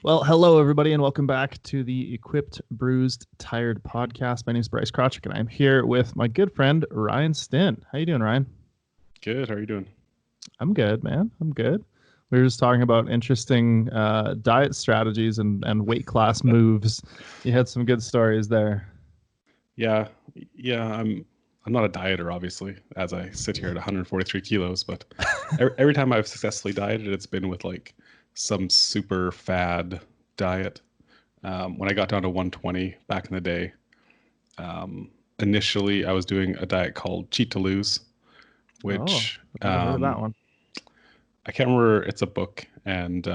Well, hello everybody, and welcome back to the Equipped, Bruised, Tired podcast. My name is Bryce Krawczyk, and I'm here with my good friend Ryan Stinn. How you doing, Ryan? Good. How are you doing? I'm good, man. I'm good. We were just talking about interesting diet strategies and weight class moves. You had some good stories there. Yeah, yeah. I'm not a dieter, obviously, as I sit here at 143 kilos. But every time I've successfully dieted, it's been with like some super fad diet. When I got down to 120 back in the day, initially I was doing a diet called Cheat to Lose, Oh, which I've never heard of that one. I can't remember. It's a book, and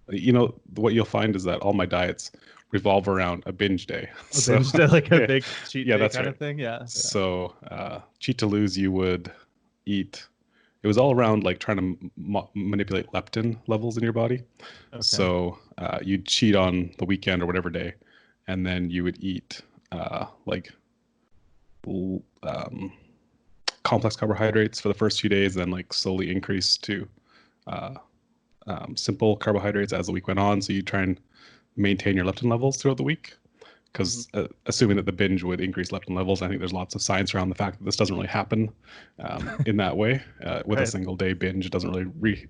what you'll find is that all my diets revolve around a binge day. A binge day, like a yeah, big cheat yeah, day that's kind right. of thing. Yeah. So cheat to lose, you would eat. It was all around like trying to manipulate leptin levels in your body. Okay. So you'd cheat on the weekend or whatever day, and then you would eat complex carbohydrates for the first few days, then like slowly increase to simple carbohydrates as the week went on. So you try and maintain your leptin levels throughout the week, because assuming that the binge would increase leptin levels, I think there's lots of science around the fact that this doesn't really happen in that way. With a single day binge, it doesn't really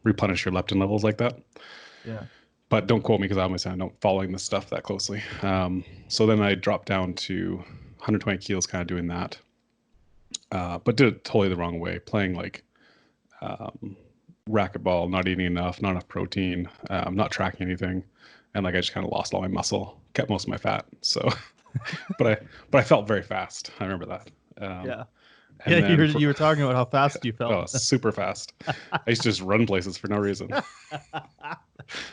replenish your leptin levels like that. Yeah. But don't quote me, because obviously I'm not following this stuff that closely. So then I dropped down to 120 kilos, kind of doing that. But did it totally the wrong way, playing like racquetball, not eating enough, not enough protein, not tracking anything. And like I just kind of lost all my muscle, kept most of my fat. So, but I felt very fast. I remember that. Yeah. And Yeah, then you were talking about how fast you felt. Oh, super fast. I used to just run places for no reason. I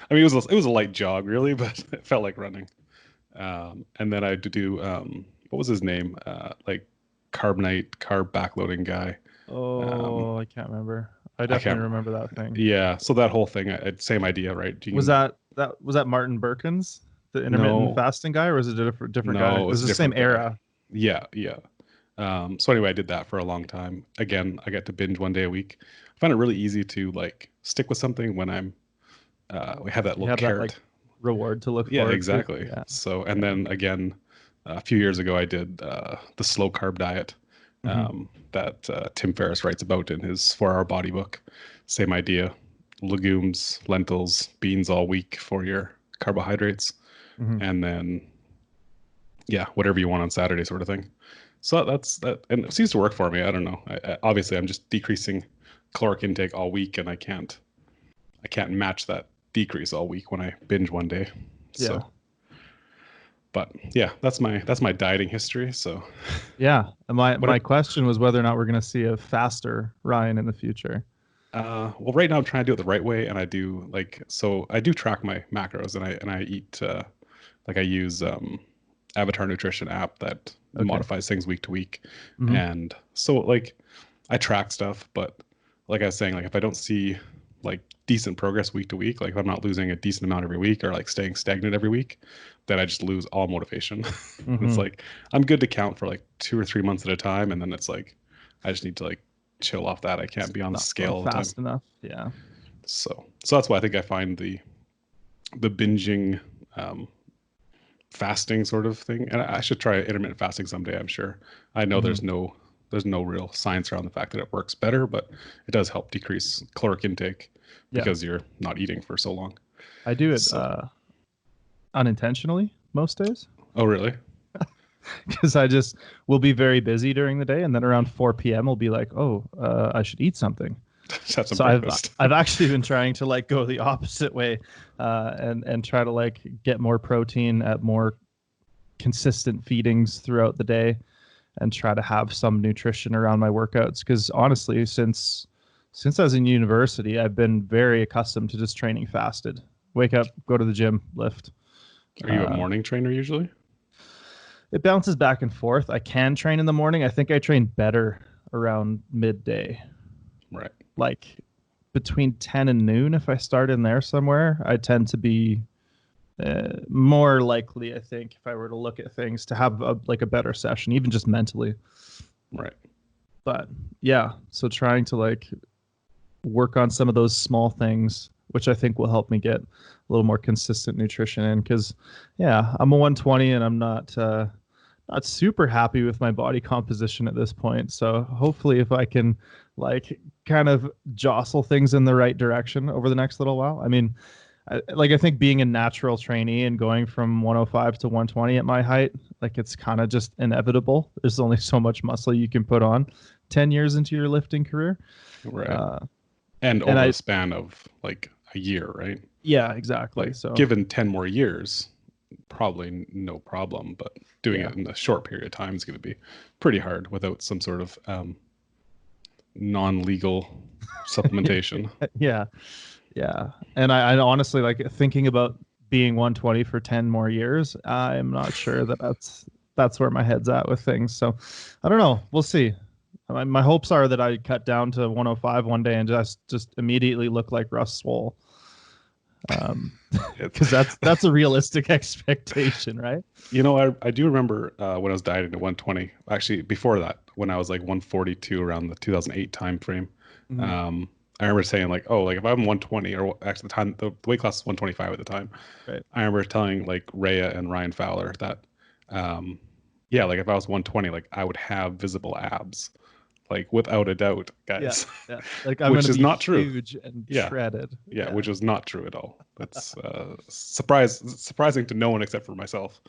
mean, it was a light jog, really, but it felt like running. And then I had to do what was his name? Like carb backloading guy. Oh, I can't remember. I definitely remember that thing. Yeah, so that whole thing, same idea, right? Was that Martin Berkins, the intermittent fasting guy, or was it a different guy? It was the same era. Yeah. So anyway, I did that for a long time. Again, I got to binge one day a week. I find it really easy to like stick with something when we have that little carrot, that, like, reward to look forward to. Yeah, exactly. Yeah. So, and then again, a few years ago, I did the slow carb diet that Tim Ferriss writes about in his 4-Hour Body book. Same idea: legumes, lentils, beans all week for your carbohydrates, and then whatever you want on Saturday, sort of thing. So that's that, and it seems to work for me. I don't know. Obviously, I'm just decreasing caloric intake all week, and I can't match that decrease all week when I binge one day. So. Yeah. But yeah, that's my dieting history. So yeah, my question was whether or not we're going to see a faster Ryan in the future. Well, right now I'm trying to do it the right way, and I do track my macros, and I eat I use Avatar Nutrition app that modifies things week to week, and so like I track stuff, but like I was saying, like if I don't see like decent progress week to week, like if I'm not losing a decent amount every week or like staying stagnant every week, then I just lose all motivation. It's like I'm good to count for like 2 or 3 months at a time, and then it's like I just need to like chill off that. I can't be on the scale all the time. Fast enough. Yeah. So that's why I think I find the binging fasting sort of thing, and I should try intermittent fasting someday. I'm sure. I know there's no real science around the fact that it works better, but it does help decrease caloric intake because you're not eating for so long. I do it unintentionally most days. Oh, really? Because I just will be very busy during the day, and then around 4 p.m. I'll be like, I should eat something. So I've actually been trying to like go the opposite way, and try to like get more protein at more consistent feedings throughout the day, and try to have some nutrition around my workouts. Because honestly, since I was in university, I've been very accustomed to just training fasted. Wake up, go to the gym, lift. Are you a morning trainer usually? It bounces back and forth. I can train in the morning. I think I train better around midday. Right. Like between 10 and noon, if I start in there somewhere, I tend to be more likely, I think, if I were to look at things, to have a better session, even just mentally. Right. But yeah, so trying to like work on some of those small things which I think will help me get a little more consistent nutrition in. Because, yeah, I'm a 120 and I'm not super happy with my body composition at this point. So hopefully, if I can like kind of jostle things in the right direction over the next little while. I mean, I think being a natural trainee and going from 105 to 120 at my height, like it's kind of just inevitable. There's only so much muscle you can put on 10 years into your lifting career. Right. And over a span of like a year, right? Yeah, exactly. Like, so given 10 more years, probably no problem, but doing it in a short period of time is going to be pretty hard without some sort of non-legal supplementation. Yeah. And I honestly, like, thinking about being 120 for 10 more years, I'm not sure that's where my head's at with things. So I don't know. We'll see. My hopes are that I cut down to 105 one day and just immediately look like Russ Swole. Because that's a realistic expectation, right? You know, I do remember when I was dieting at 120. Actually, before that, when I was like 142 around the 2008 time frame, I remember saying like, oh, like if I'm 120, or actually the weight class was 125 at the time. Right. I remember telling like Rhea and Ryan Fowler that, yeah, like if I was 120, like I would have visible abs. Like without a doubt, guys. Yeah. Like I'm which gonna is be not true. Huge and shredded. Yeah, which was not true at all. That's surprising to no one except for myself.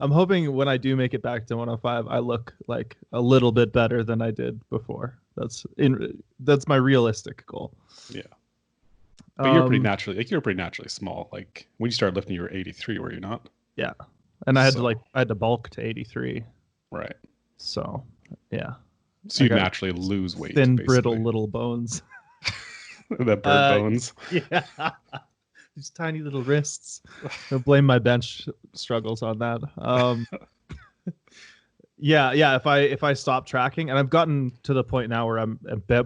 I'm hoping when I do make it back to 105, I look like a little bit better than I did before. That's my realistic goal. Yeah. But you're pretty naturally small. Like when you started lifting, you were 83, were you not? Yeah. And I had to bulk to 83. Right. So, yeah. So you naturally lose weight. Thin, brittle little bones. The bird bones. Yeah. These tiny little wrists. I'll blame my bench struggles on that. Yeah. If I stop tracking, and I've gotten to the point now where I'm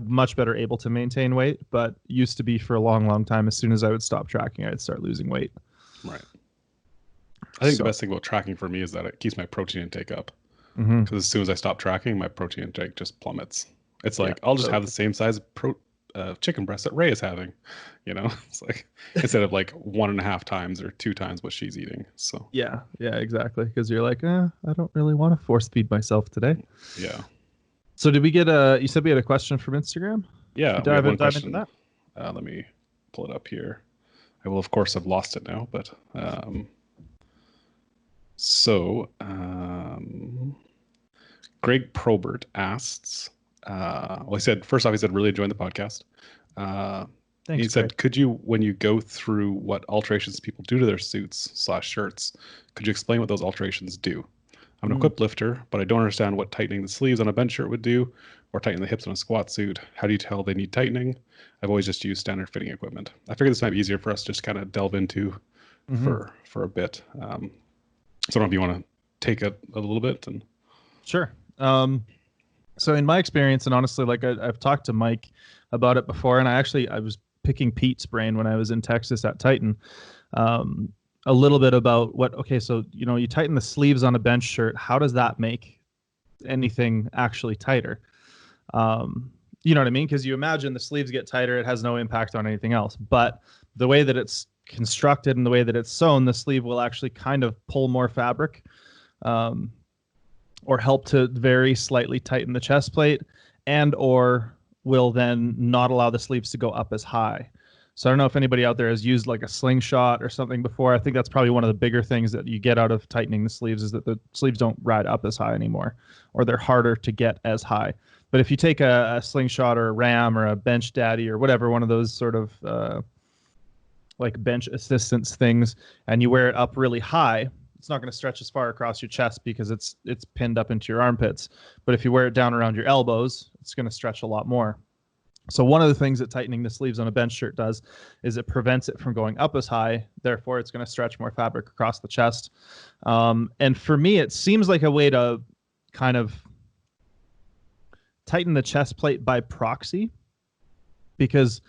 much better able to maintain weight, but used to be for a long, long time, as soon as I would stop tracking, I'd start losing weight. Right. I think the best thing about tracking for me is that it keeps my protein intake up. Because as soon as I stop tracking, my protein intake just plummets. It's like I'll just have the same size chicken breast that Ray is having. You know, it's like instead of like 1.5 times or 2 times what she's eating. So yeah, exactly. Because you're like, I don't really want to force feed myself today. Yeah. So did we get you said we had a question from Instagram? Yeah. Dive into that. Let me pull it up here. I will, of course, have lost it now, but Greg Probert asks, he said, first off, he said, really enjoying the podcast. Thanks, he said, Greg. could you, when you go through what alterations people do to their suits/shirts, could you explain what those alterations do? I'm an equipped lifter, but I don't understand what tightening the sleeves on a bench shirt would do, or tightening the hips on a squat suit. How do you tell they need tightening? I've always just used standard fitting equipment. I figured this might be easier for us to just kind of delve into for a bit. So I don't know if you want to take a little bit. And Sure. So in my experience, and honestly, like I've talked to Mike about it before, and I was picking Pete's brain when I was in Texas at Titan, a little bit about so, you tighten the sleeves on a bench shirt. How does that make anything actually tighter? You know what I mean? Because you imagine the sleeves get tighter, it has no impact on anything else. But the way that it's constructed and the way that it's sewn, the sleeve will actually kind of pull more fabric, or help to very slightly tighten the chest plate, and or will then not allow the sleeves to go up as high. So I don't know if anybody out there has used like a slingshot or something before. I think that's probably one of the bigger things that you get out of tightening the sleeves, is that the sleeves don't ride up as high anymore, or they're harder to get as high. But if you take a slingshot or a ram or a bench daddy or whatever, one of those sort of like bench assistance things, and you wear it up really high, it's not going to stretch as far across your chest because it's pinned up into your armpits. But if you wear it down around your elbows, it's going to stretch a lot more. So one of the things that tightening the sleeves on a bench shirt does is it prevents it from going up as high. Therefore, it's going to stretch more fabric across the chest. And for me, it seems like a way to kind of tighten the chest plate by proxy, because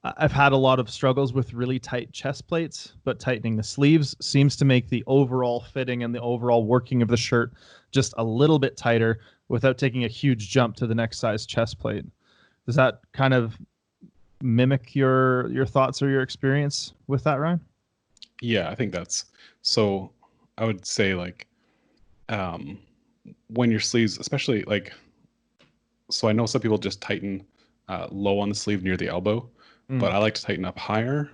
I've had a lot of struggles with really tight chest plates, but tightening the sleeves seems to make the overall fitting and the overall working of the shirt just a little bit tighter without taking a huge jump to the next size chest plate. Does that kind of mimic your thoughts or your experience with that, Ryan? Yeah, I think that's so. I would say like um, when your sleeves, especially like, so I know some people just tighten low on the sleeve near the elbow, but I like to tighten up higher.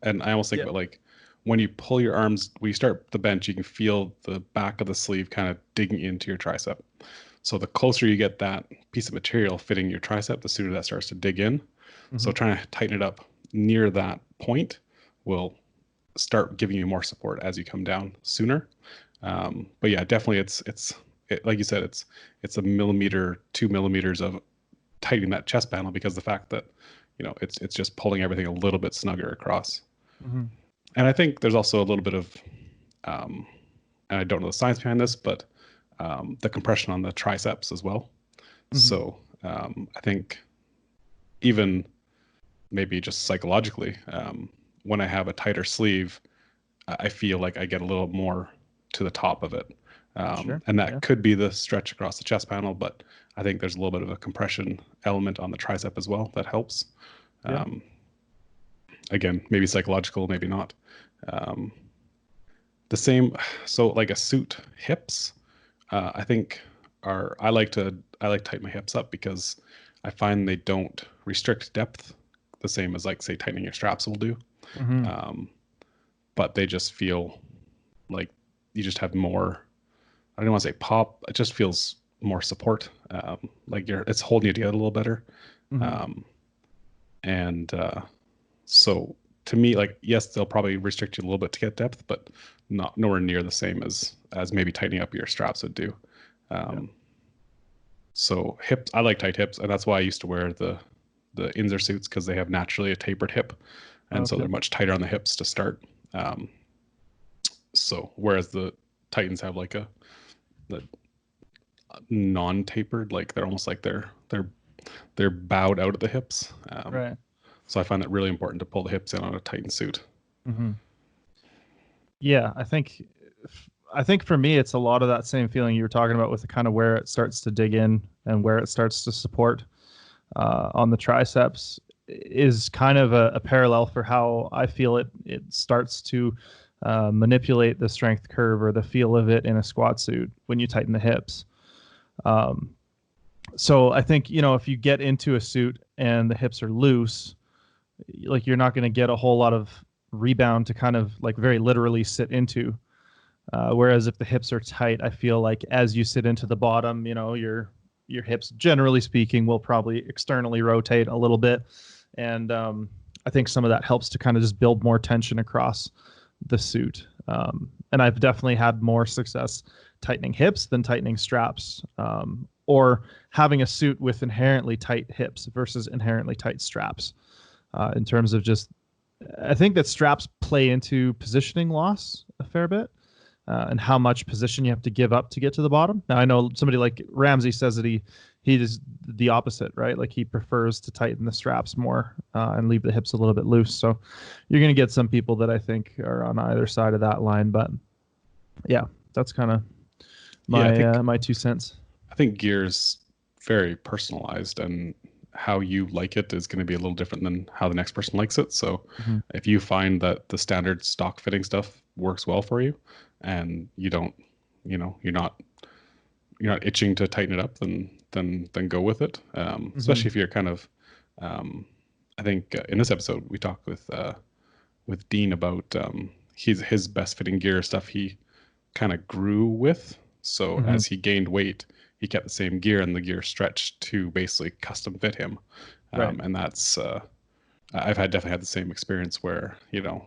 And I almost think Yeah. about like when you pull your arms, when you start the bench, you can feel the back of the sleeve kind of digging into your tricep. So the closer you get that piece of material fitting your tricep, the sooner that starts to dig in. So trying to tighten it up near that point will start giving you more support as you come down sooner. But yeah, definitely like you said, it's a millimeter, 2 millimeters of tightening that chest panel because the fact that it's just pulling everything a little bit snugger across. Mm-hmm. And I think there's also a little bit of and I don't know the science behind this, but the compression on the triceps as well. Mm-hmm. So I think even maybe just psychologically, when I have a tighter sleeve, I feel like I get a little more to the top of it. Sure. And that Yeah. could be the stretch across the chest panel, but I think there's a little bit of a compression element on the tricep as well that helps. Yeah. Um, Again, maybe psychological, maybe not. Um, the same, so like a suit hips, I think I like to tighten my hips up because I find they don't restrict depth the same as like say tightening your straps will do. Mm-hmm. Um, but they just feel like you just have more. I don't want to say pop. It just feels more support. Like it's holding you together a little better. Mm-hmm. Um, and so to me, like yes, they'll probably restrict you a little bit to get depth, but not nowhere near the same as maybe tightening up your straps would do. Yeah. Um, so hips, I like tight hips, and that's why I used to wear the Inzer suits because they have naturally a tapered hip, and so Okay. they're much tighter on the hips to start. Um, so whereas the Titans have like a the non-tapered, like they're almost like they're bowed out at the hips. Right. So I find that really important to pull the hips in on a Titan suit. Mm-hmm. Yeah, I think for me it's a lot of that same feeling you were talking about with the kind of where it starts to dig in and where it starts to support on the triceps is kind of a parallel for how I feel it starts to manipulate the strength curve or the feel of it in a squat suit when you tighten the hips. Um, so I think if you get into a suit and the hips are loose, like you're not going to get a whole lot of rebound to kind of like very literally sit into. Whereas if the hips are tight, I feel like as you sit into the bottom, your hips, generally speaking, will probably externally rotate a little bit, and I think some of that helps to kind of just build more tension across the suit. And I've definitely had more success tightening hips than tightening straps, or having a suit with inherently tight hips versus inherently tight straps. In terms of just, I think that straps play into positioning loss a fair bit. And how much position you have to give up to get to the bottom. Now I know somebody like Ramsey says that he is the opposite, right? Like he prefers to tighten the straps more and leave the hips a little bit loose. So you're going to get some people that I think are on either side of that line. But yeah, that's kind of Yeah, my 2 cents. I think gear's very personalized, and how you like it is going to be a little different than how the next person likes it. So Mm-hmm. if you find that the standard stock fitting stuff works well for you, and you don't, you're not itching to tighten it up, then go with it. Mm-hmm. Especially if you're kind of, I think in this episode we talked with Dean about his best fitting gear stuff he kind of grew with. So Mm-hmm. as he gained weight, he kept the same gear, and the gear stretched to basically custom fit him. Right. And that's I've definitely had the same experience where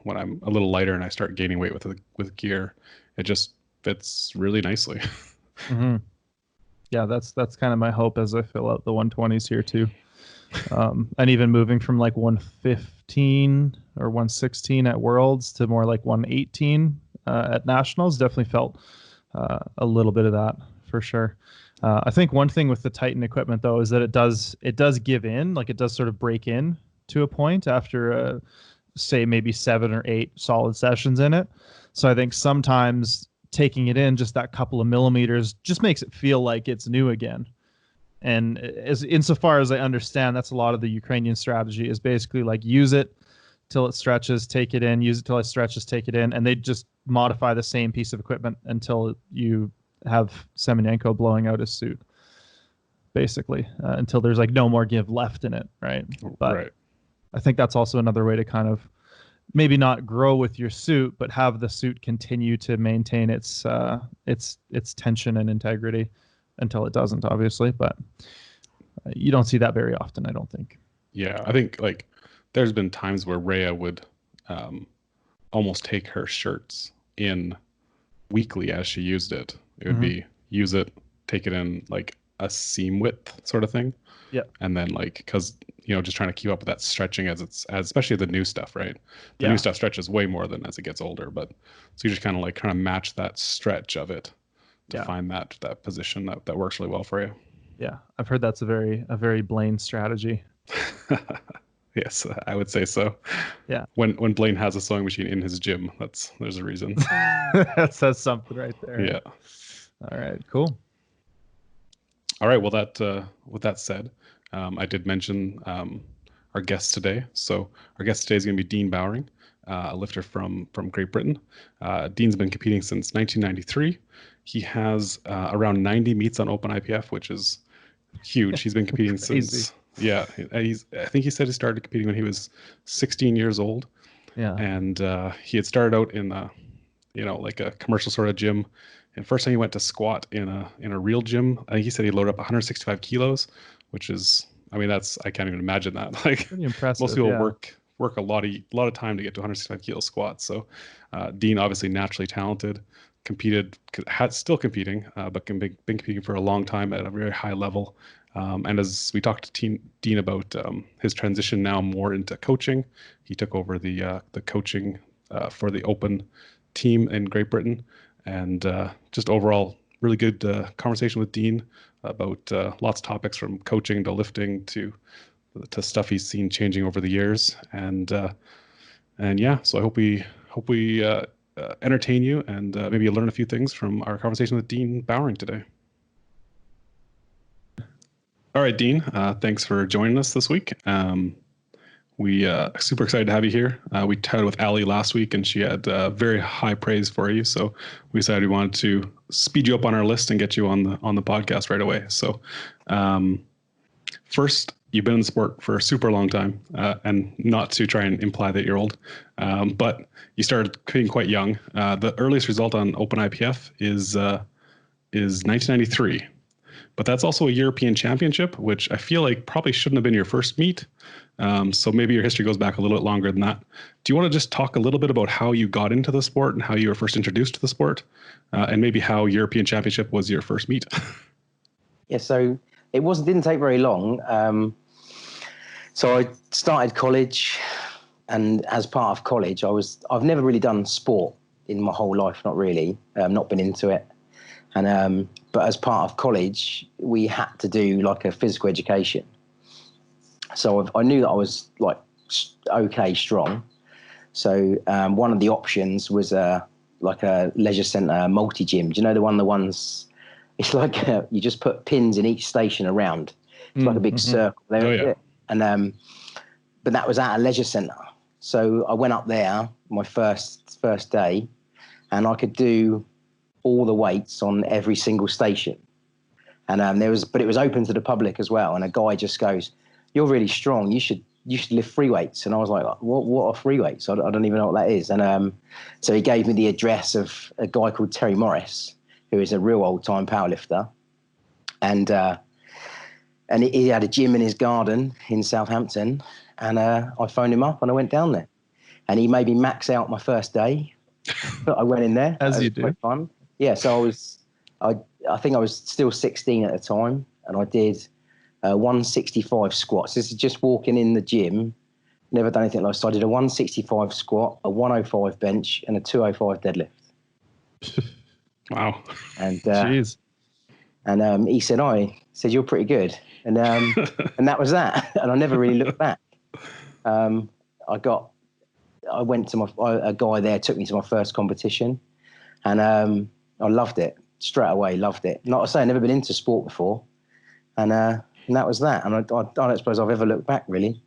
when I'm a little lighter and I start gaining weight with gear, it just fits really nicely. Mm-hmm. Yeah, that's kind of my hope as I fill out the 120s here too. And even moving from like 115 or 116 at Worlds to more like 118 at Nationals definitely felt a little bit of that for sure. I think one thing with the Titan equipment though is that it does give in, like it does sort of break in to a point after say maybe 7 or 8 solid sessions in it. So I think sometimes taking it in just that couple of millimeters just makes it feel like it's new again. And insofar as I understand, that's a lot of the Ukrainian strategy is basically like use it till it stretches, take it in, use it till it stretches, take it in, and they just modify the same piece of equipment until you have Semenenko blowing out his suit, basically, until there's like no more give left in it, right? But right. I think that's also another way to kind of maybe not grow with your suit, but have the suit continue to maintain its tension and integrity until it doesn't, obviously. But you don't see that very often, I don't think. Yeah, I think like there's been times where Rhea would almost take her shirts in weekly as she used it. It would be use it, take it in like a seam width sort of thing. Yeah. And then like, because, just trying to keep up with that stretching as especially the new stuff, right? The new stuff stretches way more than as it gets older. But so you just kind of match that stretch of it to find that position that works really well for you. Yeah. I've heard that's a very Blaine strategy. Yes, I would say so. Yeah. When Blaine has a sewing machine in his gym, there's a reason. That says something right there. Yeah. All right. Cool. All right. Well, with that said, I did mention our guest today. So our guest today is going to be Dean Bowring, a lifter from Great Britain. Dean's been competing since 1993. He has around 90 meets on Open IPF, which is huge. He's been competing since. Yeah, I think he said he started competing when he was 16 years old. Yeah. And he had started out in like a commercial sort of gym. And first time he went to squat in a real gym, I think he said he loaded up 165 kilos, which is, I can't even imagine that. Like pretty impressive. Most people work a lot of time to get to 165 kilo squats. So Dean, obviously naturally talented, still competing, but been competing for a long time at a very high level. And as we talked to Dean about his transition now more into coaching, he took over the coaching for the Open team in Great Britain, and just overall really good conversation with Dean about lots of topics from coaching to lifting to stuff he's seen changing over the years, and yeah, so I hope we entertain you and maybe learn a few things from our conversation with Dean Bowring today. All right, Dean, thanks for joining us this week. We super excited to have you here. We chatted with Ali last week, and she had very high praise for you. So we decided we wanted to speed you up on our list and get you on the podcast right away. So first, you've been in the sport for a super long time, and not to try and imply that you're old, but you started competing quite young. The earliest result on Open IPF is 1993. But that's also a European championship, which I feel like probably shouldn't have been your first meet. So maybe your history goes back a little bit longer than that. Do you want to just talk a little bit about how you got into the sport and how you were first introduced to the sport, and maybe how European championship was your first meet? Yeah, so it didn't take very long. So I started college, and as part of college, I've never really done sport in my whole life, not really, not been into it. And but as part of college, we had to do like a physical education. So I knew that I was like okay strong. So one of the options was like a leisure centre multi-gym. Do you know the ones? It's like you just put pins in each station around. It's like a big circle. Oh, yeah. And but that was at a leisure centre. So I went up there my first day, and I could do all the weights on every single station. And but it was open to the public as well. And a guy just goes, "You're really strong. You should lift free weights." And I was like, what are free weights? I don't even know what that is. And so he gave me the address of a guy called Terry Morris, who is a real old time powerlifter. And he had a gym in his garden in Southampton. And I phoned him up and I went down there. And he made me max out my first day. But I went in there. As you do. Quite fun. Yeah, so I think I was still 16 at the time, and I did 165 squats. This is just walking in the gym, never done anything like this. So I did a 165 squat, a 105 bench, and a 205 deadlift. Wow. And jeez. And he said, "You're pretty good," and and that was that. And I never really looked back. I went to a guy there took me to my first competition, and I loved it straight away. Loved it. Not to say I've never been into sport before, And that was that. And I don't suppose I've ever looked back, really.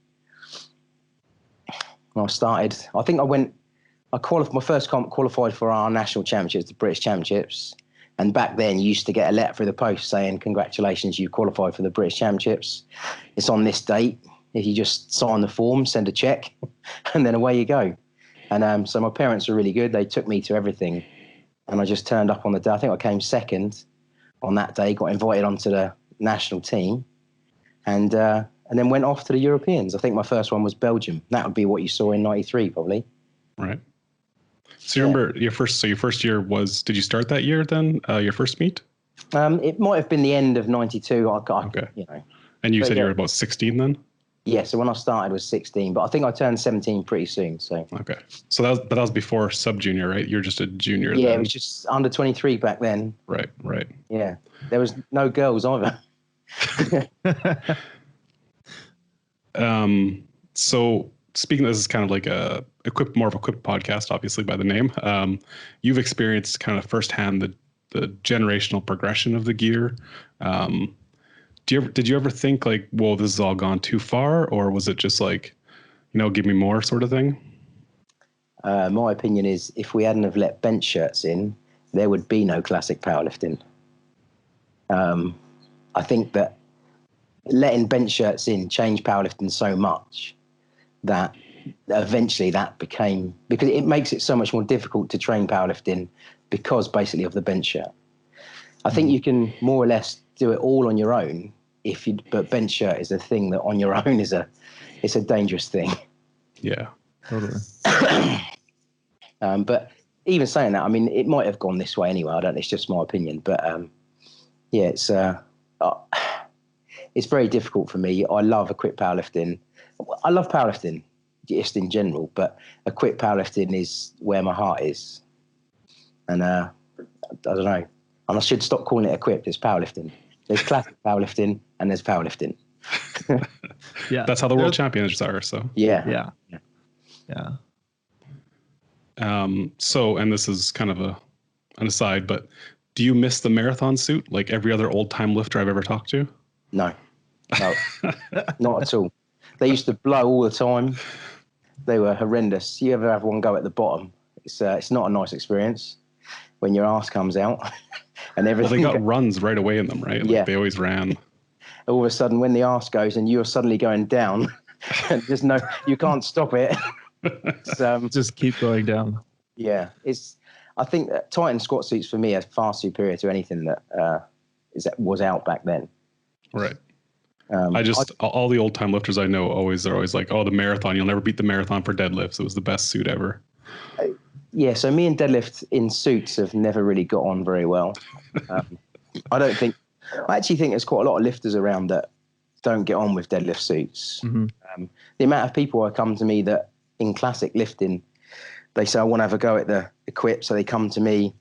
When I started, I think I qualified, my first comp qualified for our national championships, the British Championships. And back then, you used to get a letter through the post saying, congratulations, you qualified for the British Championships. It's on this date. If you just sign the form, send a check, and then away you go. And so my parents were really good. They took me to everything. And I just turned up on the day. I think I came second on that day, got invited onto the national team, and then went off to the Europeans. I think my first one was Belgium. That would be what you saw in '93, probably. Right. So you remember your first year was, did you start that year then, your first meet? It might have been the end of '92. Okay. You know. And you said you were about 16 then? Yeah, so when I started I was 16, but I think I turned 17 pretty soon. So okay, so that was before sub junior, right? You're just a junior. Yeah, then. it was just under 23 back then. Right. Yeah, there was no girls either. So speaking of this is kind of like more of a equipped podcast, obviously by the name. You've experienced kind of firsthand the generational progression of the gear. Did you ever think like, whoa, this has all gone too far, or was it just like, give me more sort of thing? My opinion is, if we hadn't have let bench shirts in, there would be no classic powerlifting. I think that letting bench shirts in changed powerlifting so much that eventually that became, because it makes it so much more difficult to train powerlifting because basically of the bench shirt. I think you can more or less do it all on your own but bench shirt is a thing that on your own it's a dangerous thing. Yeah, Totally. But even saying that, I mean, it might have gone this way anyway. It's just my opinion, but yeah, it's very difficult for me. I love equipped powerlifting. I love powerlifting just in general, but equipped powerlifting is where my heart is. And I don't know. And I should stop calling it equipped. It's powerlifting. There's classic powerlifting and there's powerlifting. Yeah, that's how the world champions are. So yeah. So, and this is kind of an aside, but do you miss the marathon suit like every other old time lifter I've ever talked to? No, not at all. They used to blow all the time. They were horrendous. You ever have one go at the bottom? It's not a nice experience when your ass comes out and everything. Well, they got runs right away in them, right? Like they always ran. All of a sudden, when the arse goes and you're suddenly going down, and you can't stop it. Just keep going down. Yeah, I think that Titan squat suits for me are far superior to anything that was out back then. Right. All the old time lifters I know are always like, oh, the marathon, you'll never beat the marathon for deadlifts. It was the best suit ever. Yeah, so me and deadlift in suits have never really got on very well. I actually think there's quite a lot of lifters around that don't get on with deadlift suits. Mm-hmm. The amount of people who come to me that in classic lifting, they say, I want to have a go at the equip. So they come to me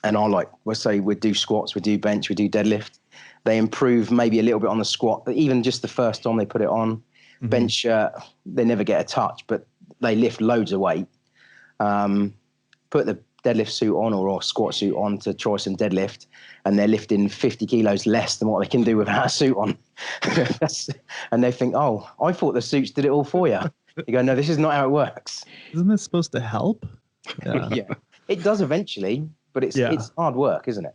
and we'll say we do squats, we do bench, we do deadlift. They improve maybe a little bit on the squat, but even just the first time they put it on, mm-hmm. bench, they never get a touch, but they lift loads of weight. Put the deadlift suit on or squat suit on to try some deadlift, and they're lifting 50 kilos less than what they can do without a suit on. And they think, oh, I thought the suits did it all for you. You go, no, this is not how it works. Isn't this supposed to help? Yeah, it does eventually, but it's hard work, isn't it?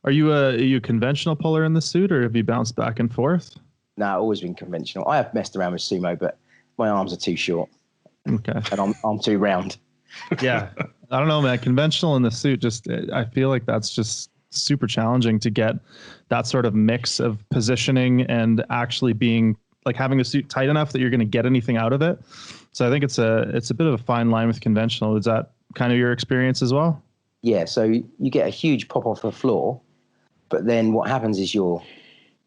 Are you a conventional puller in the suit, or have you bounced back and forth? No, I've always been conventional. I have messed around with sumo, but my arms are too short. Okay. And I'm too round. Yeah. I don't know, man. Conventional in the suit, I feel like that's just super challenging to get that sort of mix of positioning and actually being like having the suit tight enough that you're going to get anything out of it. So I think it's a bit of a fine line with conventional. Is that kind of your experience as well? Yeah. So you get a huge pop off the floor, but then what happens is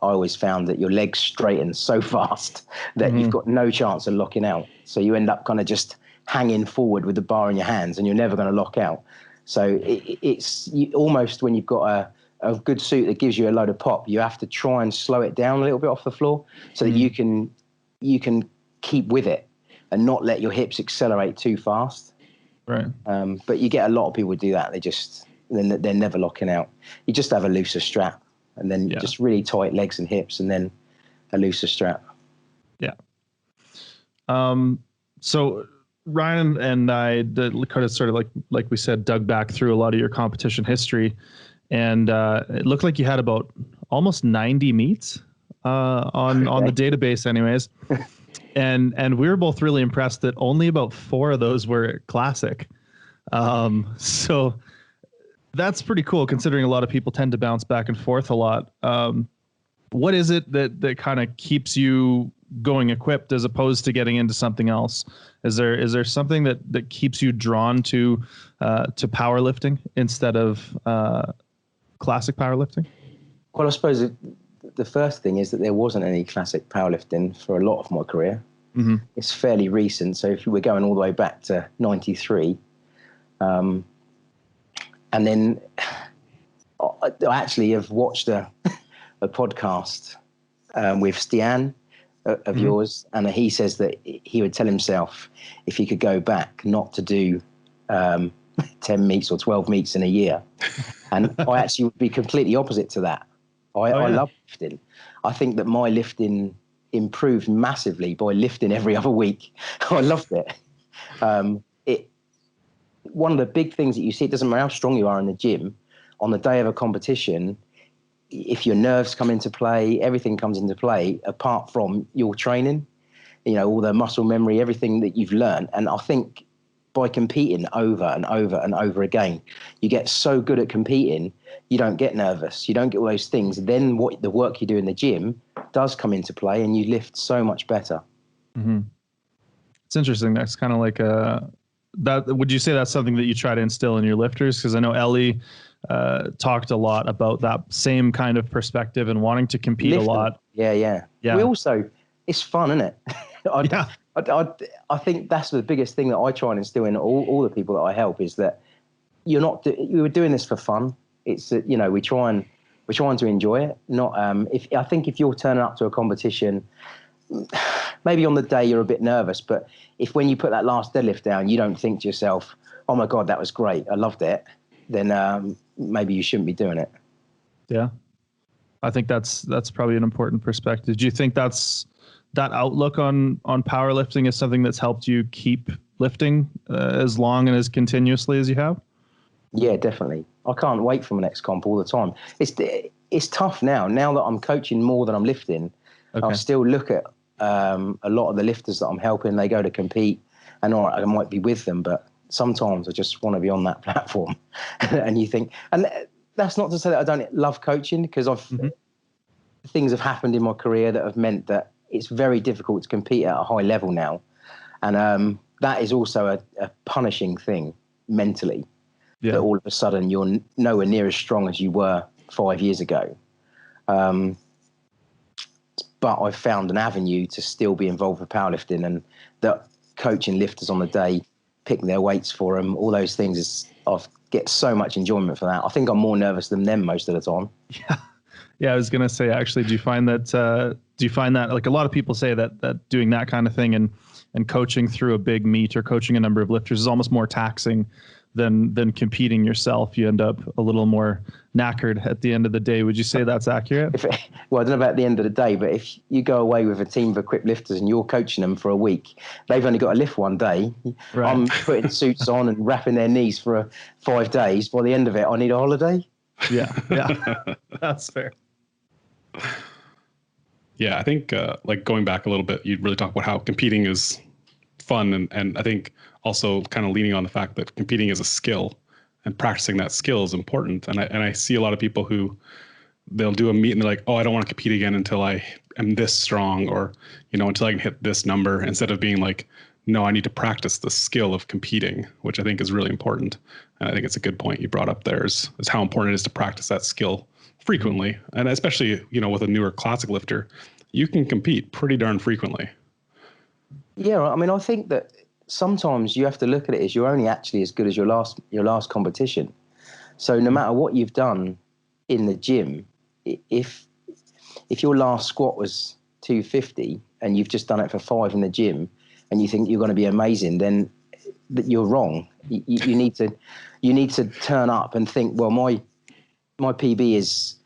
I always found that your legs straighten so fast that mm-hmm. you've got no chance of locking out. So you end up kind of just hanging forward with the bar in your hands and you're never going to lock out. So it's almost when you've got a good suit that gives you a load of pop, you have to try and slow it down a little bit off the floor so that you can keep with it and not let your hips accelerate too fast. Right. But you get a lot of people do that. They're never locking out. You just have a looser strap. and then just really tight legs and hips, and then a looser strap. Yeah. So Ryan and I did kind of sort of like we said, dug back through a lot of your competition history, and it looked like you had about almost 90 meets on the database, anyways. And we were both really impressed that only about 4 of those were classic. So that's pretty cool, considering a lot of people tend to bounce back and forth a lot. What is it that kind of keeps you going equipped as opposed to getting into something else? Is there something that keeps you drawn to powerlifting instead of classic powerlifting? Well, I suppose the first thing is that there wasn't any classic powerlifting for a lot of my career. Mm-hmm. It's fairly recent. So if we're going all the way back to 93, and then I actually have watched a podcast with Stian of yours, and he says that he would tell himself if he could go back not to do 10 meets or 12 meets in a year. And I actually would be completely opposite to that. I love lifting. I think that my lifting improved massively by lifting every other week. I loved it. One of the big things that you see, it doesn't matter how strong you are in the gym, on the day of a competition, if your nerves come into play, everything comes into play apart from your training, all the muscle memory, everything that you've learned. And I think by competing over and over and over again, you get so good at competing, you don't get nervous, you don't get all those things. Then the work you do in the gym does come into play, and you lift so much better. Mm-hmm. It's interesting. That's kind of like that. Would you say that's something that you try to instill in your lifters? Because I know Ellie talked a lot about that same kind of perspective and wanting to compete a lot. Yeah. We also, it's fun, isn't it? I think that's the biggest thing that I try and instill in all the people that I help, is that you were doing this for fun. It's we're trying to enjoy it. Not I think if you're turning up to a competition, maybe on the day you're a bit nervous, but if when you put that last deadlift down, you don't think to yourself, "Oh my God, that was great, I loved it," then maybe you shouldn't be doing it. Yeah, I think that's probably an important perspective. Do you think that outlook on powerlifting is something that's helped you keep lifting as long and as continuously as you have? Yeah, definitely. I can't wait for my next comp all the time. It's tough now that I'm coaching more than I'm lifting. Okay. I still look at a lot of the lifters that I'm helping. They go to compete, and all right, I might be with them, but sometimes I just want to be on that platform. And you think, and that's not to say that I don't love coaching, because things have happened in my career that have meant that it's very difficult to compete at a high level now. And that is also a punishing thing mentally, that all of a sudden you're nowhere near as strong as you were 5 years ago. But I've found an avenue to still be involved with powerlifting, and that coaching lifters on the day, picking their weights for them, all those things, I get so much enjoyment for that. I think I'm more nervous than them most of the time. Yeah. I was going to say, actually, do you find that like a lot of people say that doing that kind of thing and coaching through a big meet or coaching a number of lifters is almost more taxing than competing yourself? You end up a little more knackered at the end of the day. Would you say that's accurate? Well, I don't know about the end of the day, but if you go away with a team of equipped lifters and you're coaching them for a week, they've only got to lift one day. Right. I'm putting suits on and wrapping their knees for 5 days. By the end of it, I need a holiday. Yeah, that's fair. Yeah, I think like going back a little bit, you really talk about how competing is fun, and I think also kind of leaning on the fact that competing is a skill, and practicing that skill is important. And I see a lot of people who they'll do a meet and they're like, "Oh, I don't want to compete again until I am this strong, or until I can hit this number," instead of being like, "No, I need to practice the skill of competing," which I think is really important. And I think it's a good point you brought up there is how important it is to practice that skill frequently. And especially, with a newer classic lifter, you can compete pretty darn frequently. Yeah, I mean, I think that sometimes you have to look at it as you're only actually as good as your last competition. So no matter what you've done in the gym, if your last squat was 250 and you've just done it for 5 in the gym and you think you're going to be amazing, then you're wrong. You need to turn up and think, well, my PB is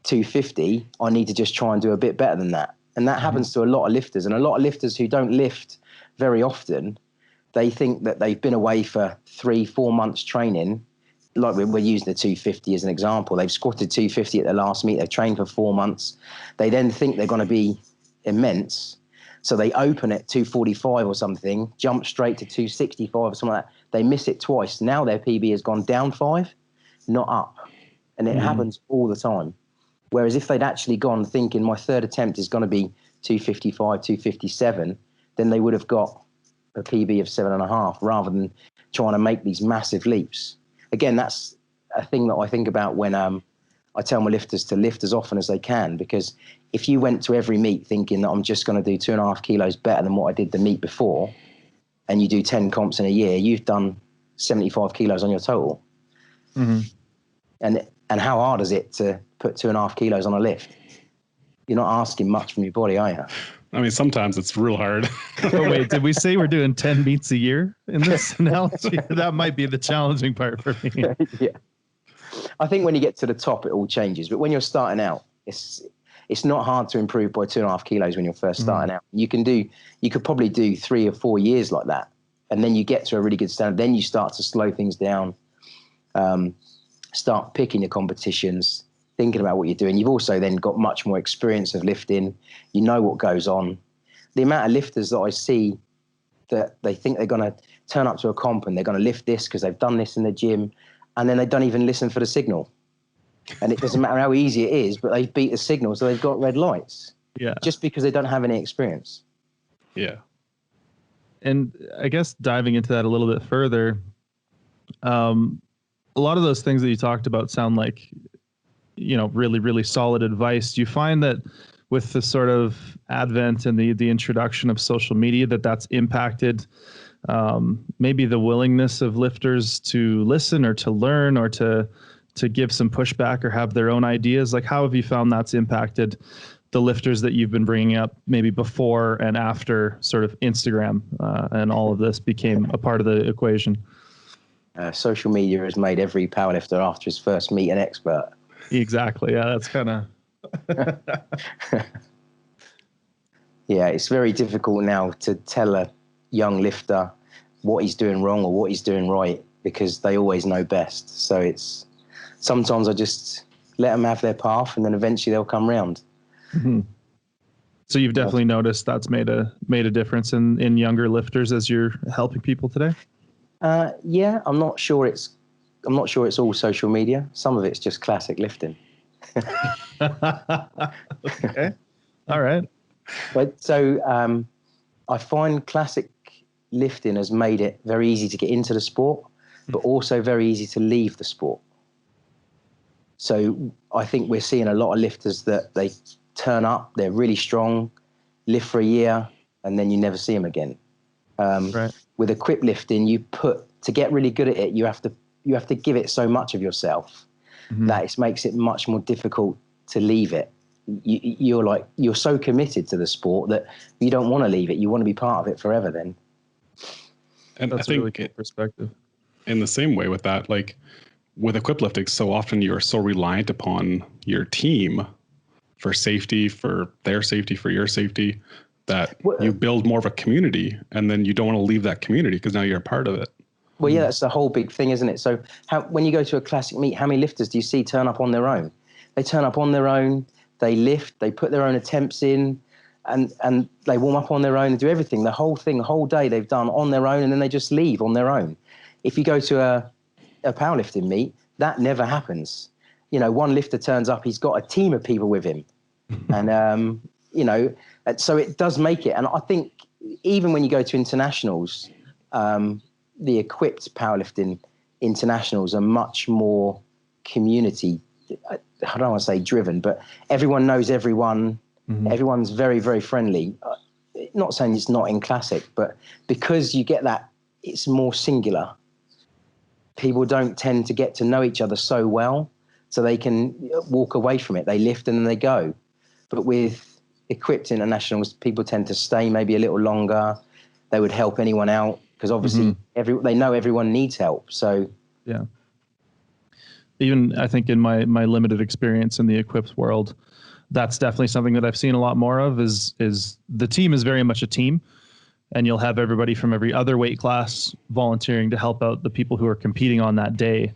250, I need to just try and do a bit better than that. And that happens to a lot of lifters, and a lot of lifters who don't lift very often. They think that they've been away for 3-4 months training. Like we're using the 250 as an example. They've squatted 250 at their last meet. They've trained for 4 months. They then think they're going to be immense. So they open at 245 or something, jump straight to 265 or something like that. They miss it twice. Now their PB has gone down 5, not up. And it happens all the time. Whereas if they'd actually gone thinking my third attempt is going to be 255, 257, then they would have got a PB of 7.5 rather than trying to make these massive leaps. Again, that's a thing that I think about when I tell my lifters to lift as often as they can, because if you went to every meet thinking that I'm just going to do 2.5 kilos better than what I did the meet before, and you do 10 comps in a year, you've done 75 kilos on your total. Mm-hmm. And how hard is it to put 2.5 kilos on a lift? You're not asking much from your body, are you? I mean, sometimes it's real hard. But wait, did we say we're doing 10 meets a year in this analogy? That might be the challenging part for me. Yeah. I think when you get to the top, it all changes. But when you're starting out, it's not hard to improve by 2.5 kilos when you're first starting out. You could probably do 3 or 4 years like that. And then you get to a really good standard. Then you start to slow things down, start picking your competitions, thinking about what you're doing. You've also then got much more experience of lifting. You know what goes on. The amount of lifters that I see that they think they're going to turn up to a comp and they're going to lift this because they've done this in the gym, and then they don't even listen for the signal. And it doesn't matter how easy it is, but they beat the signal, so they've got red lights. Yeah. Just because they don't have any experience. Yeah. And I guess diving into that a little bit further, a lot of those things that you talked about sound like, really, really solid advice. Do you find that with the sort of advent and the introduction of social media, that's impacted maybe the willingness of lifters to listen or to learn or to give some pushback or have their own ideas? Like, how have you found that's impacted the lifters that you've been bringing up maybe before and after sort of Instagram and all of this became a part of the equation? Social media has made every powerlifter after his first meet an expert. Exactly. Yeah, that's kind of... Yeah, it's very difficult now to tell a young lifter what he's doing wrong or what he's doing right, because they always know best. So sometimes I just let them have their path, and then eventually they'll come round. Mm-hmm. So you've definitely noticed that's made a difference in younger lifters as you're helping people today? Yeah, I'm not sure it's all social media. Some of it's just classic lifting. Okay. All right. But so I find classic lifting has made it very easy to get into the sport, but also very easy to leave the sport. So I think we're seeing a lot of lifters that they turn up, they're really strong, lift for a year, and then you never see them again. Right. With equip lifting, to get really good at it, you have to give it so much of yourself that it makes it much more difficult to leave it. You're so committed to the sport that you don't want to leave it. You want to be part of it forever then. And that's I think a really cool perspective. In the same way with that, like with equip lifting, so often you're so reliant upon your team for safety, for their safety, for your safety, that you build more of a community, and then you don't want to leave that community because now you're a part of it. Well, yeah, that's the whole big thing, isn't it? So when you go to a classic meet, how many lifters do you see turn up on their own? They turn up on their own, they lift, they put their own attempts in, and they warm up on their own and do everything. The whole day they've done on their own, and then they just leave on their own. If you go to a powerlifting meet, that never happens. One lifter turns up, he's got a team of people with him. And, so it does make it. And I think even when you go to internationals, the equipped powerlifting internationals are much more community, I don't want to say driven, but everyone knows everyone. Mm-hmm. Everyone's very, very friendly. Not saying it's not in classic, but because you get that, it's more singular. People don't tend to get to know each other so well, so they can walk away from it. They lift and then they go. But with equipped internationals, people tend to stay maybe a little longer. They would help anyone out because obviously they know everyone needs help. So yeah. even I think in my limited experience in the equipped world, that's definitely something that I've seen a lot more of is the team is very much a team, and you'll have everybody from every other weight class volunteering to help out the people who are competing on that day.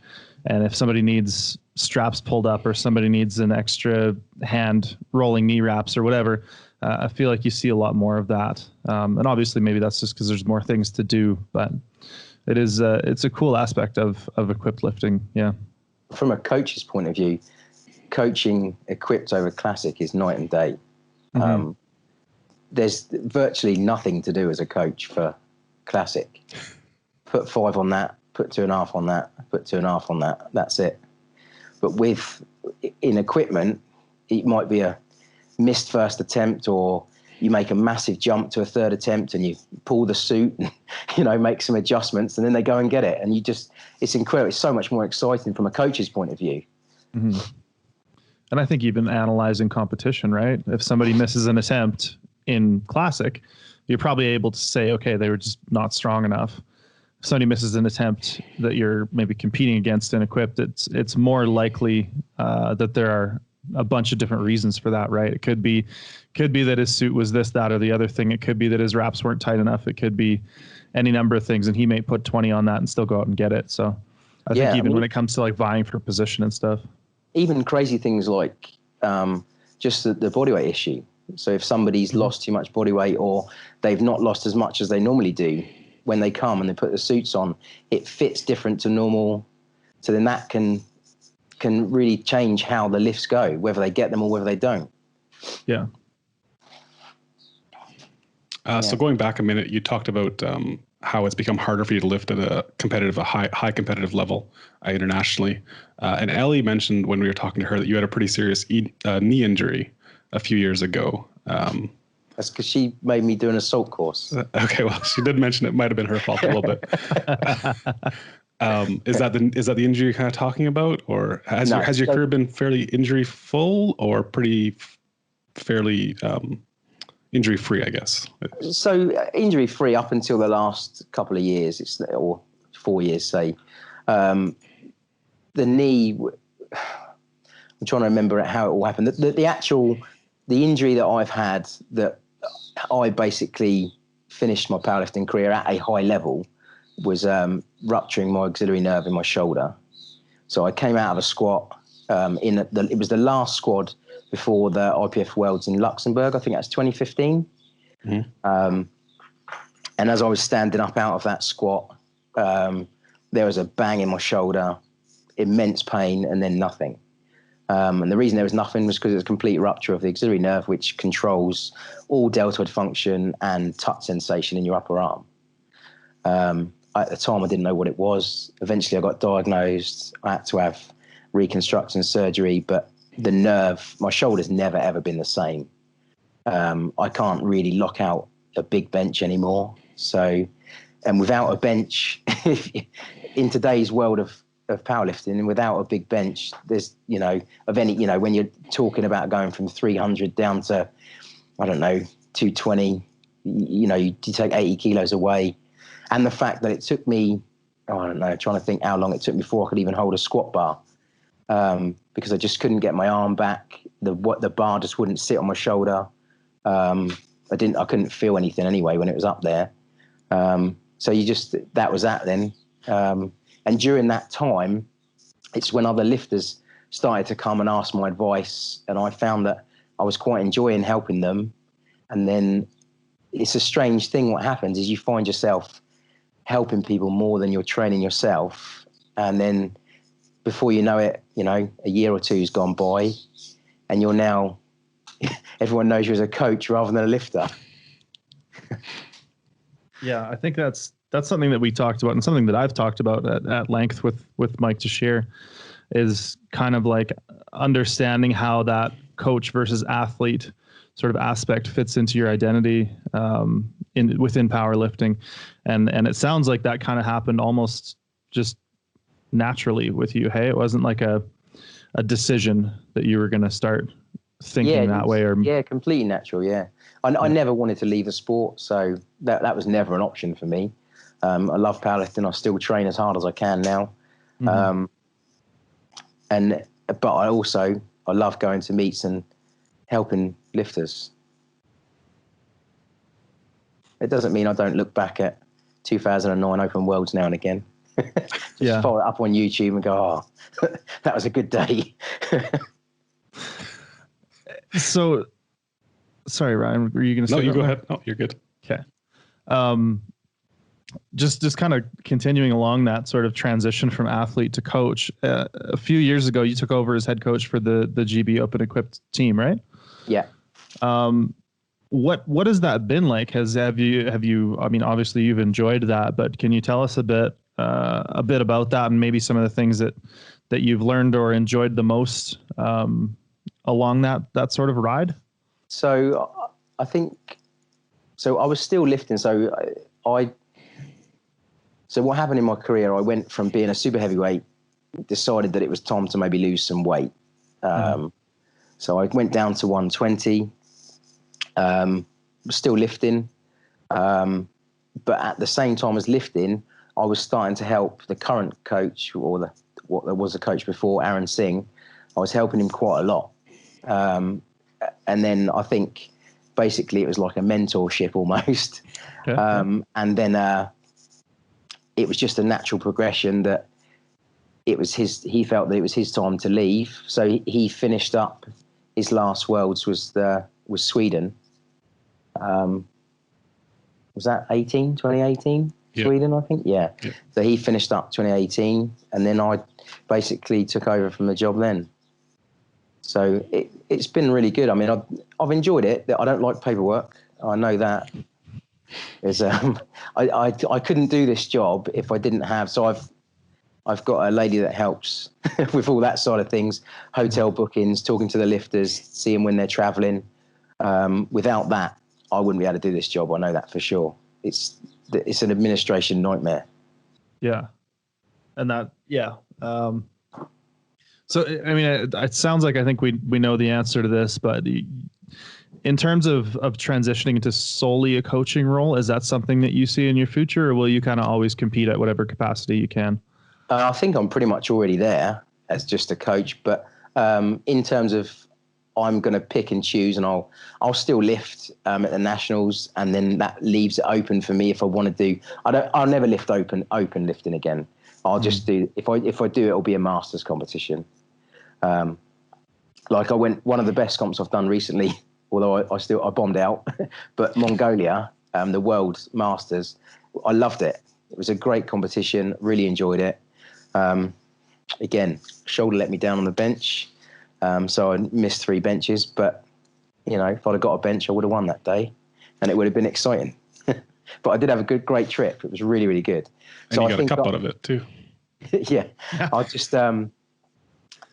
And if somebody needs straps pulled up or somebody needs an extra hand rolling knee wraps or whatever, I feel like you see a lot more of that. And obviously maybe that's just because there's more things to do, but it is it's a cool aspect of equipped lifting. Yeah. From a coach's point of view, coaching equipped over classic is night and day. Mm-hmm. There's virtually nothing to do as a coach for classic. Put 5 on that, put 2.5 on that, put 2.5 on that. That's it. But in equipment, it might be a missed first attempt, or you make a massive jump to a third attempt and you pull the suit and, make some adjustments, and then they go and get it. And it's incredible. It's so much more exciting from a coach's point of view. Mm-hmm. And I think even analyzing competition, right? If somebody misses an attempt in classic, you're probably able to say, okay, they were just not strong enough. If somebody misses an attempt that you're maybe competing against in equipped, it's more likely that there are a bunch of different reasons for that, right? It could be that his suit was this, that, or the other thing. It could be that his wraps weren't tight enough. It could be any number of things, and he may put 20 on that and still go out and get it. So I think even when it comes to like vying for position and stuff, even crazy things like just the body weight issue. So if somebody's lost too much body weight, or they've not lost as much as they normally do, when they come and they put the suits on, it fits different to normal. So then that can really change how the lifts go, whether they get them or whether they don't. Yeah. So going back a minute, you talked about how it's become harder for you to lift at a high competitive level internationally. And Ellie mentioned when we were talking to her that you had a pretty serious knee injury a few years ago. That's because she made me do an assault course. Okay, well, she did mention it might have been her fault a little bit. Is that the injury you're kind of talking about, or has your career been fairly injury full or fairly injury free, I guess? So injury free up until the last couple of years, or 4 years, say. The knee, I'm trying to remember how it all happened. The injury that I've had, that I basically finished my powerlifting career at a high level, was rupturing my auxiliary nerve in my shoulder. So I came out of a squat it was the last squad before the IPF Worlds in Luxembourg. I think that's 2015. Mm-hmm. And as I was standing up out of that squat, there was a bang in my shoulder, immense pain, and then nothing. And the reason there was nothing was because it was a complete rupture of the auxiliary nerve, which controls all deltoid function and touch sensation in your upper arm. At the time, I didn't know what it was. Eventually, I got diagnosed. I had to have reconstruction surgery, but the nerve, my shoulder's never, ever been the same. I can't really lock out a big bench anymore. So, and without a bench, in today's world of powerlifting, and without a big bench, there's, when you're talking about going from 300 down to, I don't know, 220, you take 80 kilos away. And the fact that it took me, I don't know, trying to think how long it took me before I could even hold a squat bar, because I just couldn't get my arm back. The bar just wouldn't sit on my shoulder. I couldn't feel anything anyway when it was up there. So that was that then. And during that time, it's when other lifters started to come and ask my advice, and I found that I was quite enjoying helping them. And then it's a strange thing. What happens is you find yourself helping people more than you're training yourself. And then before you know it, a year or two's gone by, and you're now, everyone knows you as a coach rather than a lifter. Yeah, I think that's something that we talked about, and something that I've talked about at length with Mike Tashir, is kind of like understanding how that coach versus athlete sort of aspect fits into your identity within powerlifting. And it sounds like that kind of happened almost just naturally with you. Hey, it wasn't like a decision that you were going to start thinking that way, or completely natural. Yeah. I never wanted to leave the sport, so that was never an option for me. I love powerlifting. I still train as hard as I can now. Mm-hmm. But I love going to meets and helping lifters. It doesn't mean I don't look back at 2009 Open Worlds now and again. Just follow it up on YouTube and go, oh, that was a good day. So, sorry, Ryan, were you going to say? No, you go ahead. No, you're good. Okay. Just kind of continuing along that sort of transition from athlete to coach. A few years ago, you took over as head coach for the GB Open Equipped team, right? Yeah. What has that been like? Have you? I mean, obviously you've enjoyed that, but can you tell us a bit about that and maybe some of the things that you've learned or enjoyed the most along that sort of ride? So I think, so I was still lifting. So what happened in my career, I went from being a super heavyweight, decided that it was time to maybe lose some weight. So I went down to 120, was still lifting. But at the same time as lifting, I was starting to help the current coach, or what there was a coach before, Aaron Singh. I was helping him quite a lot. And then I think basically it was like a mentorship almost. Okay. And then it was just a natural progression that he felt that it was his time to leave. So he finished up his last Worlds was Sweden. Was that 2018? Yeah. Sweden, I think. Yeah. So he finished up 2018, and then I basically took over from the job then. So it's been really good. I mean, I've enjoyed it. I don't like paperwork. I know that. I couldn't do this job if I didn't have. So I've got a lady that helps with all that side of things, hotel bookings, talking to the lifters, seeing when they're traveling. Without that, I wouldn't be able to do this job. I know that for sure. It's an administration nightmare. Yeah. And that, yeah. So, I mean, it sounds like I think we know the answer to this, but in terms of transitioning into solely a coaching role, is that something that you see in your future, or will you kind of always compete at whatever capacity you can? I think I'm pretty much already there as just a coach, but in terms of I'm going to pick and choose, and I'll still lift at the nationals, and then that leaves it open for me if I want to do. I'll never lift open lifting again. I'll just do, if I do, it'll be a masters competition. Like one of the best comps I've done recently, although I bombed out, but Mongolia, the World Masters, I loved it. It was a great competition, really enjoyed it. Again, shoulder let me down on the bench. So I missed 3 benches, but if I'd have got a bench, I would have won that day, and it would have been exciting. But I did have a great trip. It was really, really good. And so you got a cup out of it too. Yeah.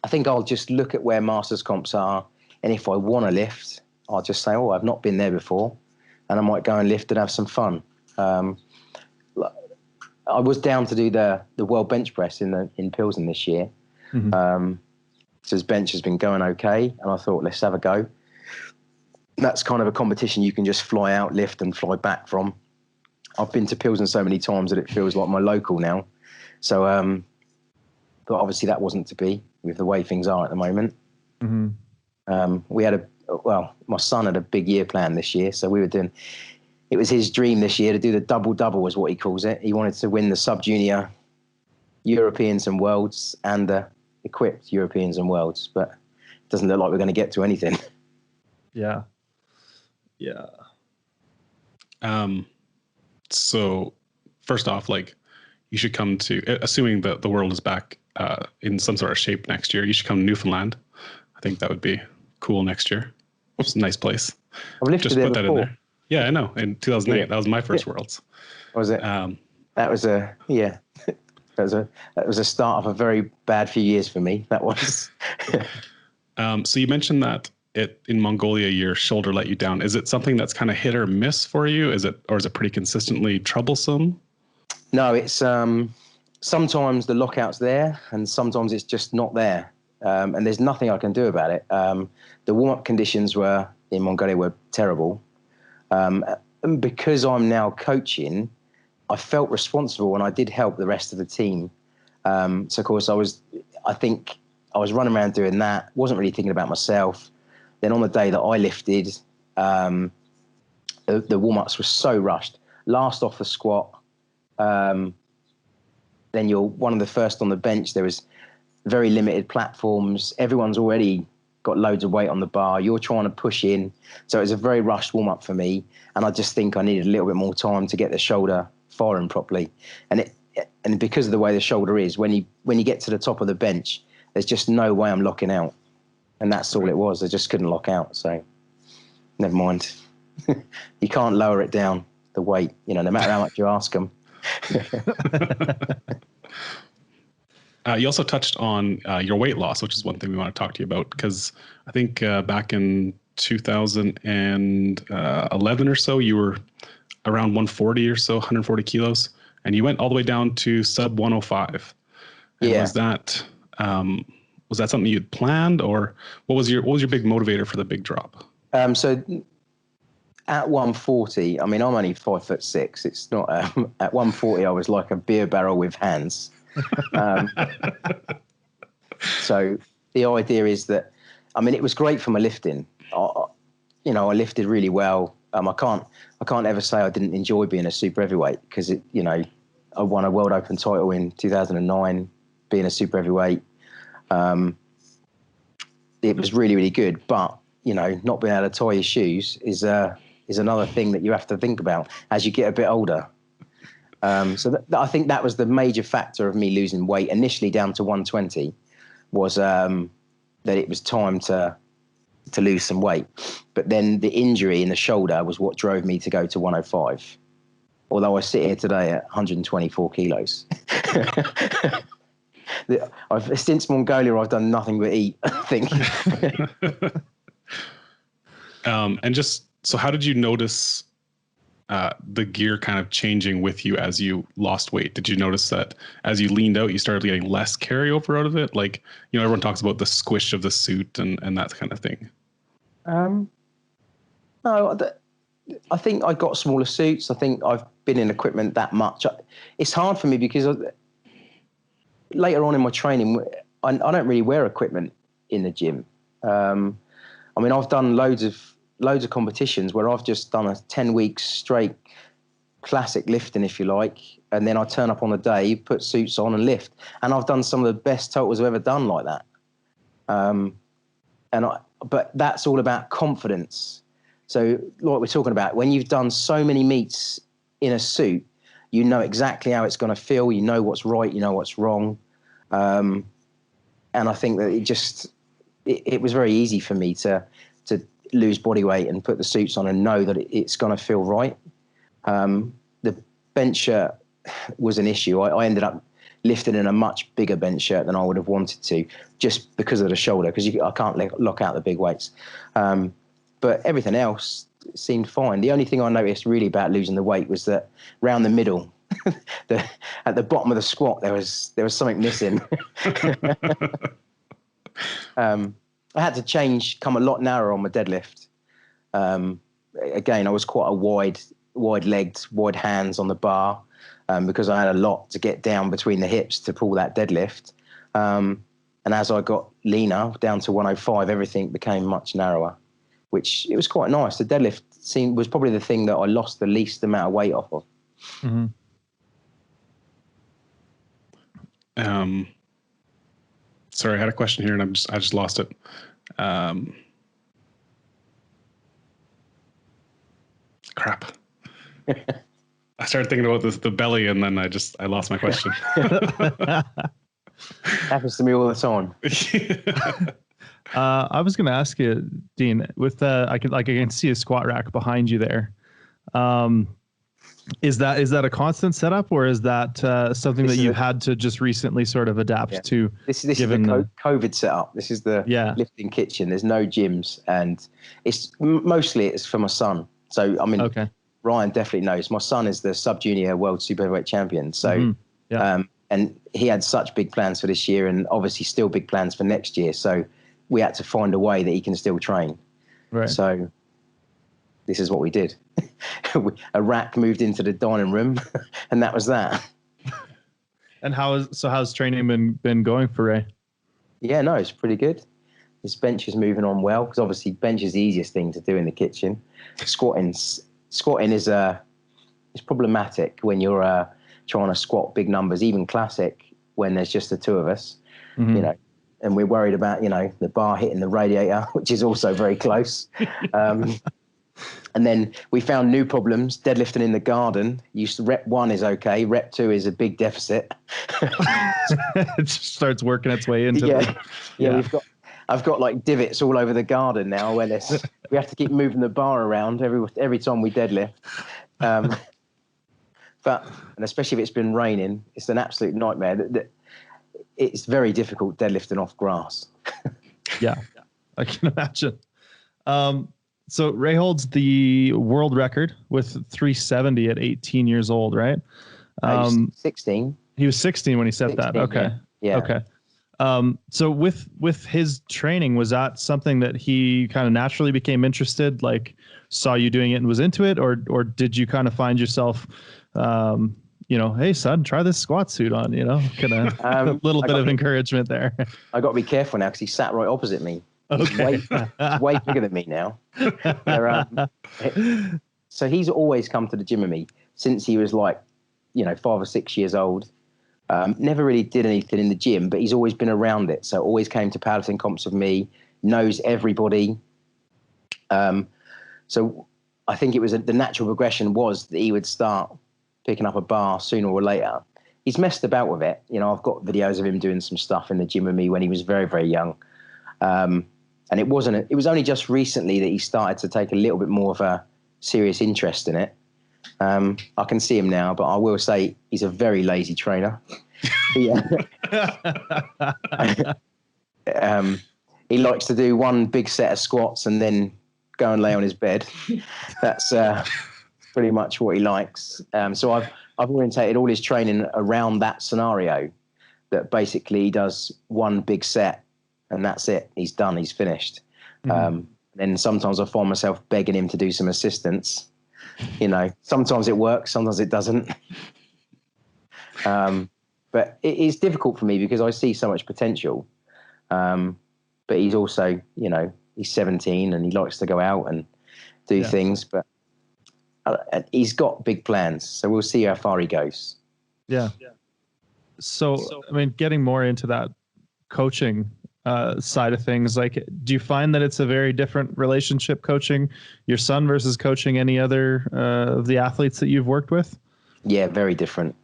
I think I'll just look at where masters comps are, and if I want to lift, I'll just say, I've not been there before, and I might go and lift and have some fun. I was down to do the world bench press in Pilsen this year. Mm-hmm. So his bench has been going okay, and I thought, let's have a go. That's kind of a competition you can just fly out, lift, and fly back from. I've been to Pilsen so many times that it feels like my local now. So, but obviously that wasn't to be with the way things are at the moment. Mm-hmm. We had my son had a big year plan this year, so we were doing. It was his dream this year to do the double, is what he calls it. He wanted to win the sub-junior Europeans and Worlds and the equipped Europeans and Worlds, but it doesn't look like we're going to get to anything. Yeah. So first off, you should come to, assuming that the world is back in some sort of shape next year, you should come to Newfoundland. I think that would be cool next year. It's a nice place. I've lifted just there put before. That in there. Yeah, I know. In 2008, that was my first Worlds. Was it? That was a start of a very bad few years for me. That was. So you mentioned that in Mongolia, your shoulder let you down. Is it something that's kind of hit or miss for you? Is it pretty consistently troublesome? No, it's sometimes the lockout's there, and sometimes it's just not there, and there's nothing I can do about it. The warm-up conditions in Mongolia were terrible, and because I'm now coaching, I felt responsible, and I did help the rest of the team. So of course I think I was running around doing that. Wasn't really thinking about myself. Then on the day that I lifted, the warm-ups were so rushed. Last off the squat, then you're one of the first on the bench. There was very limited platforms. Everyone's already got loads of weight on the bar. You're trying to push in. So it was a very rushed warm-up for me. And I just think I needed a little bit more time to get the shoulder firing properly. And because of the way the shoulder is, when you get to the top of the bench, there's just no way I'm locking out. And that's all it was. I just couldn't lock out. So never mind. You can't lower it down, the weight, no matter how much you ask them. You also touched on your weight loss, which is one thing we want to talk to you about, because I think back in 2011 or so, you were around 140 or so, 140 kilos, and you went all the way down to sub 105. And yeah. Was that something you'd planned, or what was your big motivator for the big drop? So at 140, I mean, I'm only 5'6". It's not at 140. I was like a beer barrel with hands. So the idea is that, I mean, it was great for my lifting. I lifted really well. I can't ever say I didn't enjoy being a super heavyweight, because I won a World Open title in 2009, being a super heavyweight. It was really, really good, but not being able to tie your shoes is another thing that you have to think about as you get a bit older. So I think that was the major factor of me losing weight initially down to 120, was that it was time to lose some weight. But then the injury in the shoulder was what drove me to go to 105. Although I sit here today at 124 kilos. Since Mongolia, I've done nothing but eat, I think. And just, so how did you notice the gear kind of changing with you as you lost weight? Did you notice that as you leaned out, you started getting less carryover out of it? Like, everyone talks about the squish of the suit and that kind of thing. No, I think I got smaller suits. I think I've been in equipment that much. It's hard for me because later on in my training, I don't really wear equipment in the gym. I mean, I've done loads of competitions where I've just done a 10 weeks straight classic lifting, if you like, and then I turn up on the day, put suits on and lift. And I've done some of the best totals I've ever done like that. But that's all about confidence. So like we're talking about, when you've done so many meets in a suit, you know exactly how it's going to feel. You know what's right. You know what's wrong. And I think that it was very easy for me to lose body weight and put the suits on and know that it's going to feel right. The bench shirt was an issue. I ended up lifting in a much bigger bench shirt than I would have wanted to, just because of the shoulder, because I can't lock out the big weights. But everything else seemed fine. The only thing I noticed really about losing the weight was that round the middle, at the bottom of the squat, there was something missing. I had to come a lot narrower on my deadlift. Again, I was quite a wide-legged, wide hands on the bar, because I had a lot to get down between the hips to pull that deadlift. And as I got leaner, down to 105, everything became much narrower, which it was quite nice. The deadlift was probably the thing that I lost the least amount of weight off of. Mm-hmm. Sorry, I had a question here and I just lost it. Crap. I started thinking about the belly and then I lost my question. Happens to me all the time. I was going to ask you, Dean, with I can see a squat rack behind you there. Is that a constant setup, or is that something that you had to just recently sort of adapt to? This is the COVID setup. This is the lifting kitchen. There's no gyms, and it's mostly for my son. So I mean, Ryan definitely knows. My son is the sub-junior world super heavyweight champion. So and he had such big plans for this year, and obviously still big plans for next year. So we had to find a way that he can still train. Right. So this is what we did. A rack moved into the dining room, and that was that. And how's training been going for Ray? Yeah, no, it's pretty good. His bench is moving on well because obviously bench is the easiest thing to do in the kitchen. Squatting is problematic when you're trying to squat big numbers, even classic when there's just the two of us, you know, and we're worried about, you know, the bar hitting the radiator, which is also very close. And then we found new problems, deadlifting in the garden. Rep 1 is okay. Rep 2 is a big deficit. It just starts working its way into I've got like divots all over the garden now where we have to keep moving the bar around every time we deadlift. And especially if it's been raining, it's an absolute nightmare. It's very difficult deadlifting off grass. Yeah, I can imagine. So Ray holds the world record with 370 at 18 years old, right? 16. He was 16 when he set 16, that. Okay. Yeah. Okay. So with his training, was that something that he kind of naturally became interested, like saw you doing it and was into it, or did you kind of find yourself, you know, hey son, try this squat suit on, you know, kind of a little bit of encouragement there. I got to be careful now because he sat right opposite me. Okay. He's way bigger than me now. So he's always come to the gym with me since he was like, you know, 5 or 6 years old. Never really did anything in the gym, but he's always been around it. So always came to powerlifting comps with me, knows everybody. So I think it was the natural progression was that he would start picking up a bar sooner or later. He's messed about with it. You know, I've got videos of him doing some stuff in the gym with me when he was very, very young. And it was only just recently that he started to take a little bit more of a serious interest in it. I can see him now, but I will say he's a very lazy trainer. He likes to do one big set of squats and then go and lay on his bed. That's pretty much what he likes. So I've orientated all his training around that scenario, that basically he does one big set and that's it. He's done. He's finished. Then sometimes I find myself begging him to do some assistance. You know, sometimes it works, sometimes it doesn't. But it is difficult for me because I see so much potential. But he's also, you know, he's 17 and he likes to go out and do things. But he's got big plans, so we'll see how far he goes. Yeah. So I mean, getting more into that coaching side of things, like, do you find that it's a very different relationship coaching your son versus coaching any other of the athletes that you've worked with? Yeah, very different.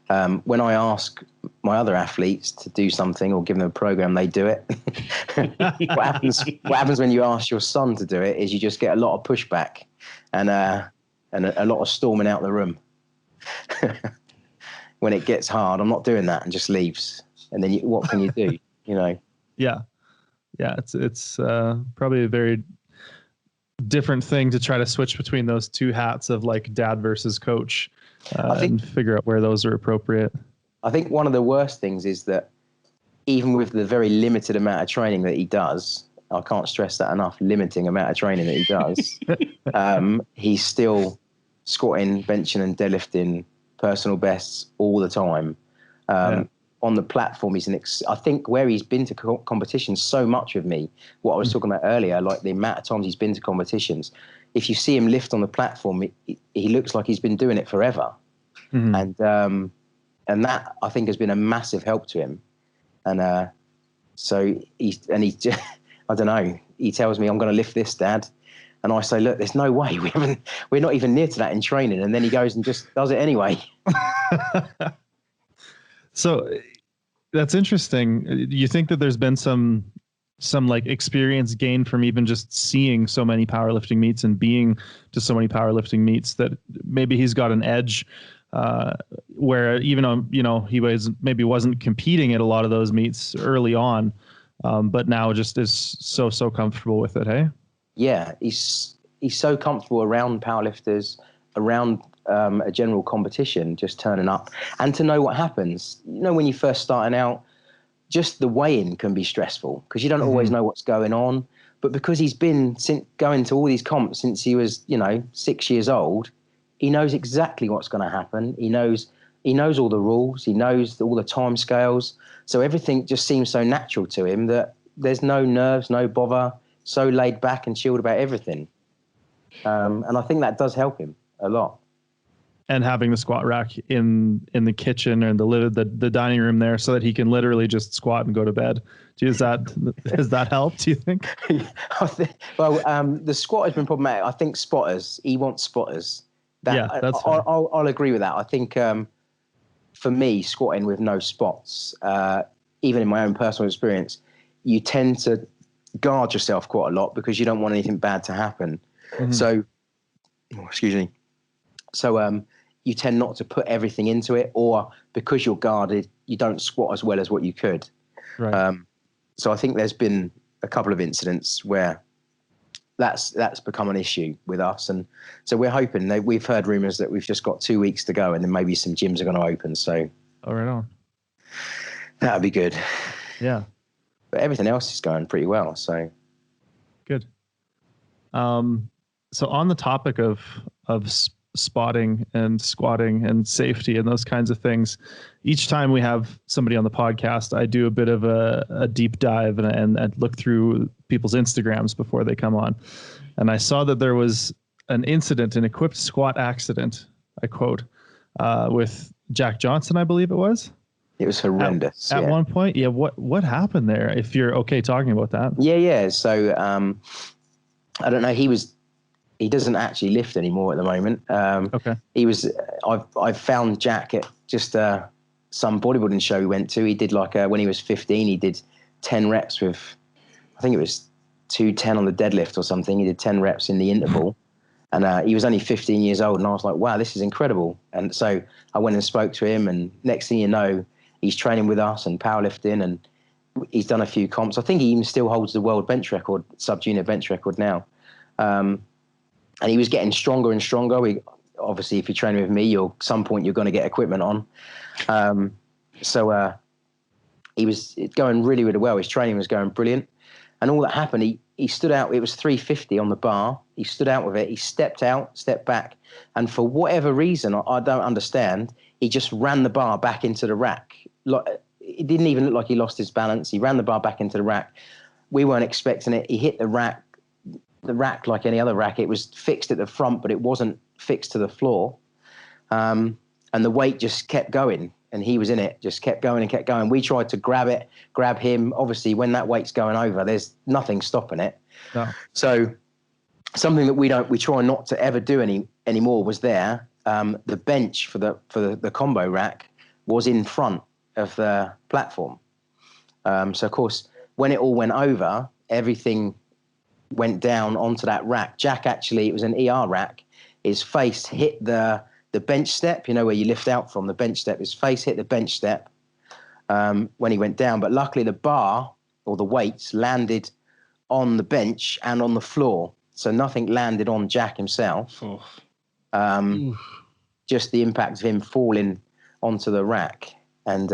When I ask my other athletes to do something or give them a program, they do it. What happens when you ask your son to do it is you just get a lot of pushback and a lot of storming out the room. When it gets hard, I'm not doing that, and just leaves. And then what can you do? You know? Yeah. It's probably a very different thing to try to switch between those two hats of like dad versus coach, and figure out where those are appropriate. I think one of the worst things is that even with the very limited amount of training that he does, I can't stress that enough, limiting amount of training that he does, he's still squatting, benching and deadlifting personal bests all the time. On the platform, I think where he's been to competitions so much with me, what I was talking about earlier, like the amount of times he's been to competitions, if you see him lift on the platform, he looks like he's been doing it forever. And that, I think, has been a massive help to him. And so he I don't know, he tells me, I'm going to lift this, Dad. And I say, look, there's no way. We're not even near to that in training. And then he goes and just does it anyway. So that's interesting. You think that there's been some like experience gained from even just seeing so many powerlifting meets and being to so many powerlifting meets that maybe he's got an edge, where even though, you know, he wasn't competing at a lot of those meets early on, but now just is so comfortable with it. Hey. Yeah, he's so comfortable around powerlifters, around a general competition, just turning up and to know what happens. You know, when you're first starting out, just the weigh-in can be stressful because you don't always know what's going on. But because he's been going to all these comps since he was, you know, 6 years old, he knows exactly what's going to happen. He knows he knows all the rules. He knows all the time scales. So everything just seems so natural to him that there's no nerves, no bother, so laid back and chilled about everything. And I think that does help him a lot. And having the squat rack in the kitchen or in the dining room there, so that he can literally just squat and go to bed. Has that helped, do you think? The squat has been problematic. I think spotters. He wants spotters. That's fair. I'll agree with that. I think for me, squatting with no spots, even in my own personal experience, you tend to guard yourself quite a lot because you don't want anything bad to happen. Mm-hmm. So, excuse me. So you tend not to put everything into it, or because you're guarded, you don't squat as well as what you could. Right. So I think there's been a couple of incidents where that's become an issue with us, and so we're hoping that we've heard rumors that we've just got 2 weeks to go, and then maybe some gyms are going to open. So, right on. That'd be good. Yeah. But everything else is going pretty well. So good. So on the topic of spotting and squatting and safety and those kinds of things, each time we have somebody on the podcast, I do a bit of a deep dive and look through people's Instagrams before they come on. And I saw that there was an incident, an equipped squat accident, I quote, with Jack Johnson, I believe it was. It was horrendous. At one point. Yeah. What happened there? If you're okay talking about that. Yeah. So I don't know. He doesn't actually lift anymore at the moment. Okay. I've found Jack at just some bodybuilding show he went to. He did when he was 15, he did 10 reps with, I think it was 210 on the deadlift or something. He did 10 reps in the interval. And he was only 15 years old. And I was like, wow, this is incredible. And so I went and spoke to him. And next thing you know, he's training with us and powerlifting. And he's done a few comps. I think he even still holds the world bench record, sub-junior bench record now. And he was getting stronger and stronger. Obviously, if you're training with me, some point you're going to get equipment on. So he was going really, really well. His training was going brilliant. And all that happened, he stood out. It was 350 on the bar. He stood out with it. He stepped out, stepped back. And for whatever reason, I don't understand, he just ran the bar back into the rack. It didn't even look like he lost his balance. He ran the bar back into the rack. We weren't expecting it. He hit the rack like any other rack. It was fixed at the front, but it wasn't fixed to the floor. And the weight just kept going, and he was in it, just kept going and kept going. We tried to grab him. Obviously, when that weight's going over, there's nothing stopping it. No. So something that we try not to ever do anymore was there. The bench for the combo rack was in front of the platform. So of course, when it all went over, everything went down onto that rack. Jack actually, it was an ER rack. His face hit the bench step, where you lift out from the bench step. His face hit the bench step when he went down. But luckily the bar or the weights landed on the bench and on the floor. So nothing landed on Jack himself. Just the impact of him falling onto the rack. And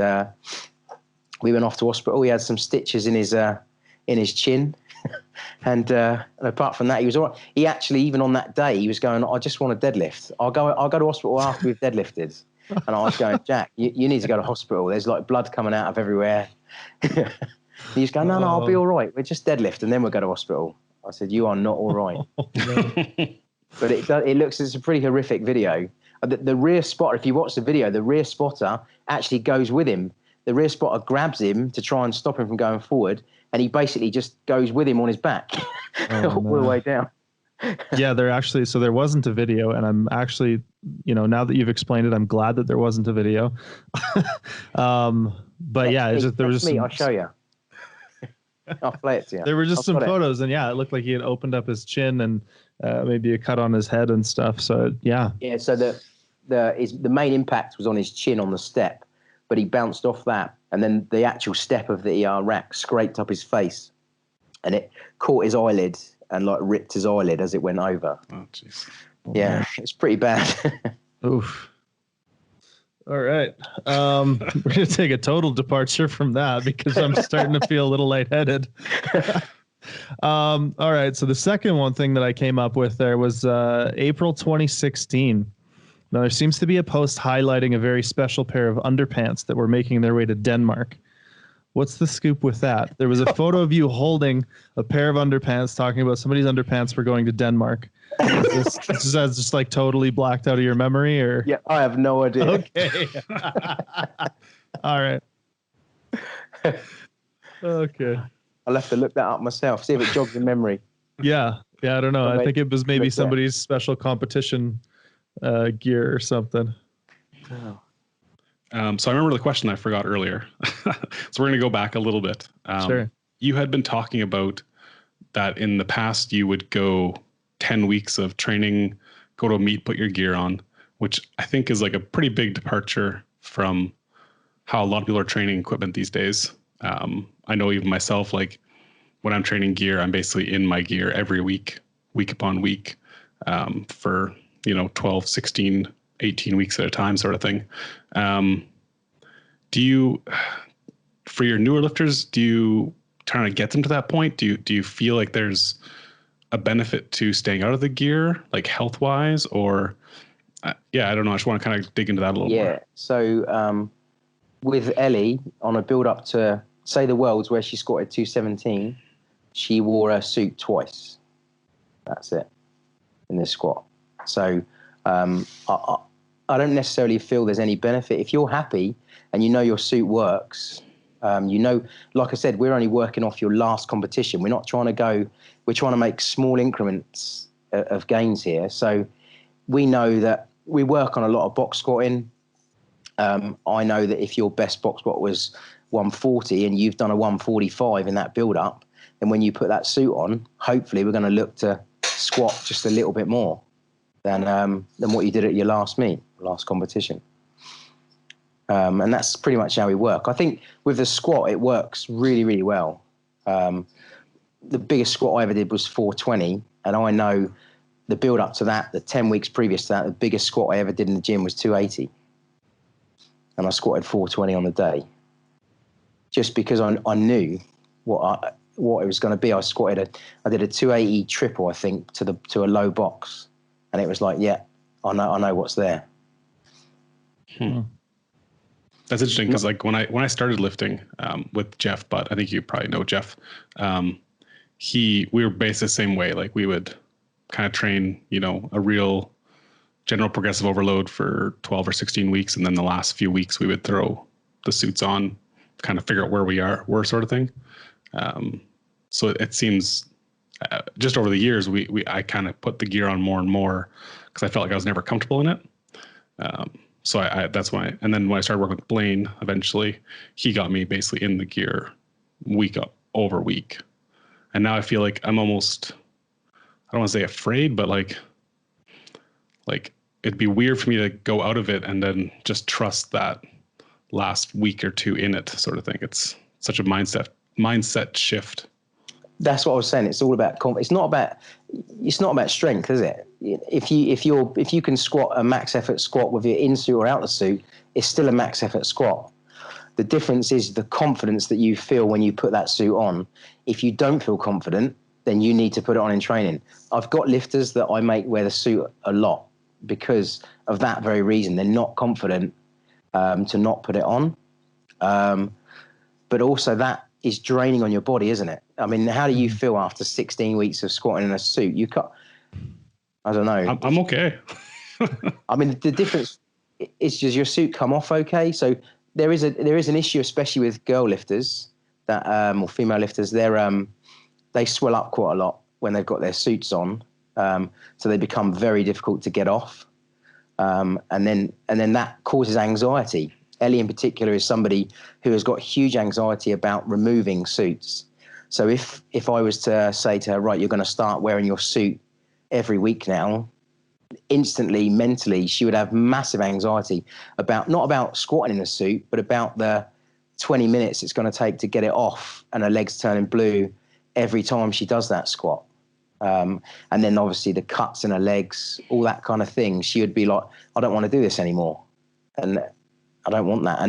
we went off to hospital. He had some stitches in his chin. And apart from that, he was all right. He actually, even on that day, he was going, I just want a deadlift. I'll go to hospital after we've deadlifted. And I was going, Jack, you need to go to hospital. There's blood coming out of everywhere. He's going, no, I'll be all right. We'll just deadlift and then we'll go to hospital. I said, you are not all right. But it's a pretty horrific video. The rear spotter, if you watch the video, the rear spotter actually goes with him. The rear spotter grabs him to try and stop him from going forward. And he basically just goes with him on his back all the way down. Yeah, there wasn't a video, and I'm actually, now that you've explained it, I'm glad that there wasn't a video. But yeah, there was just I'll show you. I'll play it to you. There were just some photos, and yeah, it looked like he had opened up his chin and maybe a cut on his head and stuff. So yeah. Yeah. So the main impact was on his chin on the step, but he bounced off that. And then the actual step of the ER rack scraped up his face, and it caught his eyelid and ripped his eyelid as it went over. Oh, jeez. Yeah, it's pretty bad. Oof. All right. We're going to take a total departure from that because I'm starting to feel a little lightheaded. All right. So the second thing that I came up with there was April 2016. Now, there seems to be a post highlighting a very special pair of underpants that were making their way to Denmark. What's the scoop with that? There was a photo of you holding a pair of underpants, talking about somebody's underpants were going to Denmark. Is this just like totally blacked out of your memory, or? Yeah, I have no idea. Okay. All right. Okay. I'll have to look that up myself, see if it jogs in memory. Yeah, I don't know. I think it was maybe Look, somebody's special competition gear or something. Oh. So I remember the question I forgot earlier. So we're going to go back a little bit. Sure. You had been talking about that in the past you would go 10 weeks of training, go to a meet, put your gear on, which I think is like a pretty big departure from how a lot of people are training equipment these days. I know even myself, like when I'm training gear, I'm basically in my gear every week, week upon week, for, 12, 16, 18 weeks at a time sort of thing. Do you, for your newer lifters, do you try to get them to that point? Do you feel like there's a benefit to staying out of the gear, like health wise, or I don't know. I just want to kind of dig into that a little more. Yeah. So with Ellie on a build up to say the Worlds where she squatted 217, she wore a suit twice. That's it in this squat. So I don't necessarily feel there's any benefit. If you're happy and you know your suit works, like I said, we're only working off your last competition. We're not trying to go, we're trying to make small increments of gains here. So we know that we work on a lot of box squatting. I know that if your best box squat was 140 and you've done a 145 in that build up, then when you put that suit on, hopefully we're going to look to squat just a little bit more than what you did at your last competition. And that's pretty much how we work. I think with the squat, it works really, really well. The biggest squat I ever did was 420. And I know the build up to that, the 10 weeks previous to that, the biggest squat I ever did in the gym was 280. And I squatted 420 on the day. Just because I knew what it was going to be. I did a 280 triple, I think, to a low box. And it was like, yeah, I know what's there. That's interesting because like when I started lifting with Jeff Butt, I think you probably know Jeff. We were based the same way. Like we would kind of train, a real general progressive overload for 12 or 16 weeks, and then the last few weeks we would throw the suits on, kind of figure out where we're sort of thing. So it seems just over the years I kind of put the gear on more and more because I felt like I was never comfortable in it. So that's why. And then when I started working with Blaine, eventually he got me basically in the gear week over week. And now I feel like I'm almost, I don't want to say afraid, but like it'd be weird for me to go out of it and then just trust that last week or two in it sort of thing. It's such a mindset shift. That's what I was saying. It's all about it's not about strength, is it? If you can squat a max effort squat with your in suit or out the suit, it's still a max effort squat. The difference is the confidence that you feel when you put that suit on. If you don't feel confident, then you need to put it on in training. I've got lifters that I make wear the suit a lot because of that very reason. They're not confident to not put it on. But also that is draining on your body, isn't it? I mean, how do you feel after 16 weeks of squatting in a suit? You can't, I don't know. I'm okay. I mean, the difference is, does your suit come off okay? So there is an issue, especially with girl lifters that or female lifters. They swell up quite a lot when they've got their suits on, so they become very difficult to get off, and then that causes anxiety. Ellie in particular is somebody who has got huge anxiety about removing suits. So if I was to say to her, right, you're going to start wearing your suit every week now, instantly, mentally, she would have massive anxiety not about squatting in a suit, but about the 20 minutes it's going to take to get it off and her legs turning blue every time she does that squat. And then obviously the cuts in her legs, all that kind of thing. She would be like, I don't want to do this anymore. And I don't want that.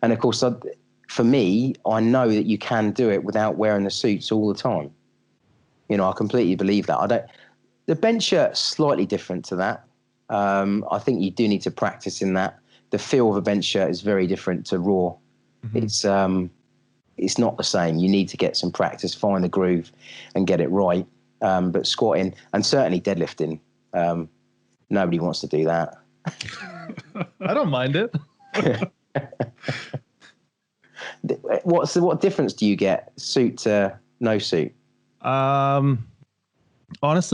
And of course, for me, I know that you can do it without wearing the suits all the time. I completely believe that. The bench shirt's slightly different to that. I think you do need to practice in that. The feel of a bench shirt is very different to raw. It's not the same. You need to get some practice, find the groove, and get it right. But squatting and certainly deadlifting, nobody wants to do that. I don't mind it. What difference do you get, suit to no suit? Honestly,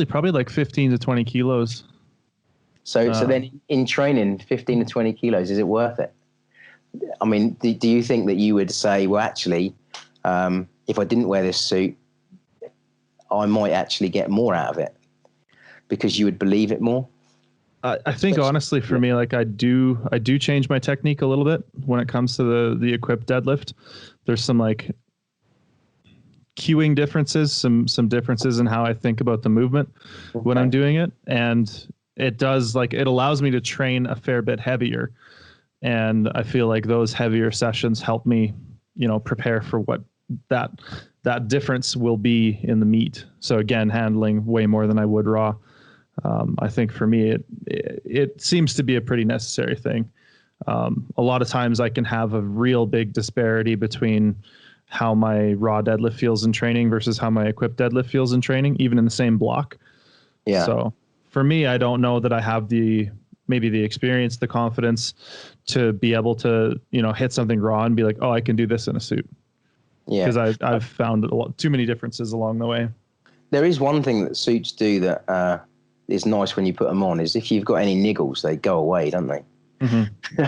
probably like 15 to 20 kilos. So then in training, 15 to 20 kilos, is it worth it? I mean, do you think that you would say, well, actually, if I didn't wear this suit, I might actually get more out of it because you would believe it more? I think honestly for me, like I do change my technique a little bit when it comes to the equipped deadlift. There's some like cueing differences, some differences in how I think about the movement when I'm doing it. And it does, like, it allows me to train a fair bit heavier. And I feel like those heavier sessions help me, prepare for what that difference will be in the meet. So again, handling way more than I would raw. I think for me, it seems to be a pretty necessary thing. A lot of times I can have a real big disparity between how my raw deadlift feels in training versus how my equipped deadlift feels in training, even in the same block. Yeah. So for me, I don't know that I have maybe the experience, the confidence to be able to, hit something raw and be like, oh, I can do this in a suit. Yeah. Because I've found too many differences along the way. There is one thing that suits do that is nice when you put them on, is if you've got any niggles, they go away, don't they? Mm-hmm.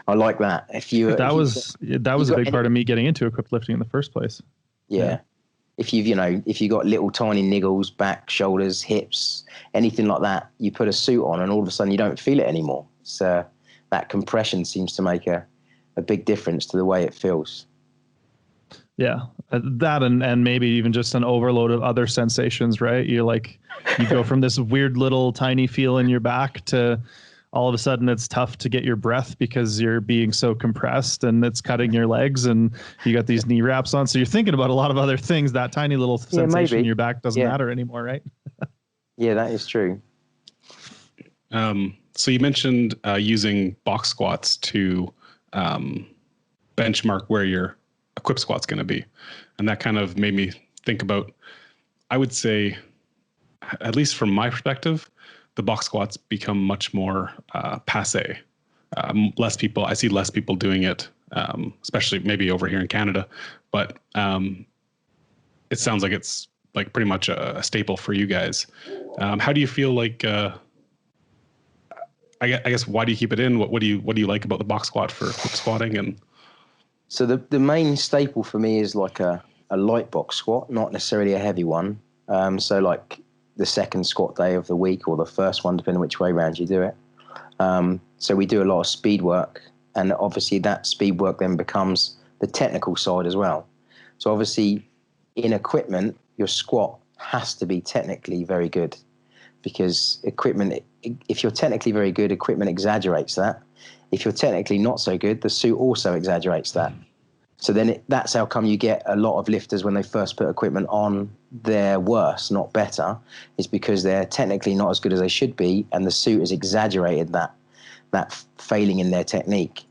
I like that. That was a big part of me getting into equipped lifting in the first place. Yeah. If you've got little tiny niggles, back, shoulders, hips, anything like that, you put a suit on and all of a sudden you don't feel it anymore. So that compression seems to make a big difference to the way it feels. Yeah, that and maybe even just an overload of other sensations, right? You go from this weird little tiny feel in your back to all of a sudden it's tough to get your breath because you're being so compressed and it's cutting your legs and you got these knee wraps on. So you're thinking about a lot of other things. That tiny little sensation in your back doesn't matter anymore, right? Yeah, that is true. So you mentioned using box squats to benchmark where your equip squat's going to be. And that kind of made me think about, I would say, at least from my perspective, the box squats become much more passe. I see less people doing it, especially maybe over here in Canada, but it sounds like it's like pretty much a staple for you guys. How do you feel like, I guess, why do you keep it in? What do you like about the box squat for equip squatting? And so the main staple for me is like a light box squat, not necessarily a heavy one. So like the second squat day of the week or the first one, depending which way around you do it. So we do a lot of speed work, and obviously that speed work then becomes the technical side as well. So obviously in equipment, your squat has to be technically very good, because equipment, if you're technically very good, equipment exaggerates that. If you're technically not so good, the suit also exaggerates that. So then that's how come you get a lot of lifters when they first put equipment on, they're worse, not better, is because they're technically not as good as they should be, and the suit has exaggerated that failing in their technique.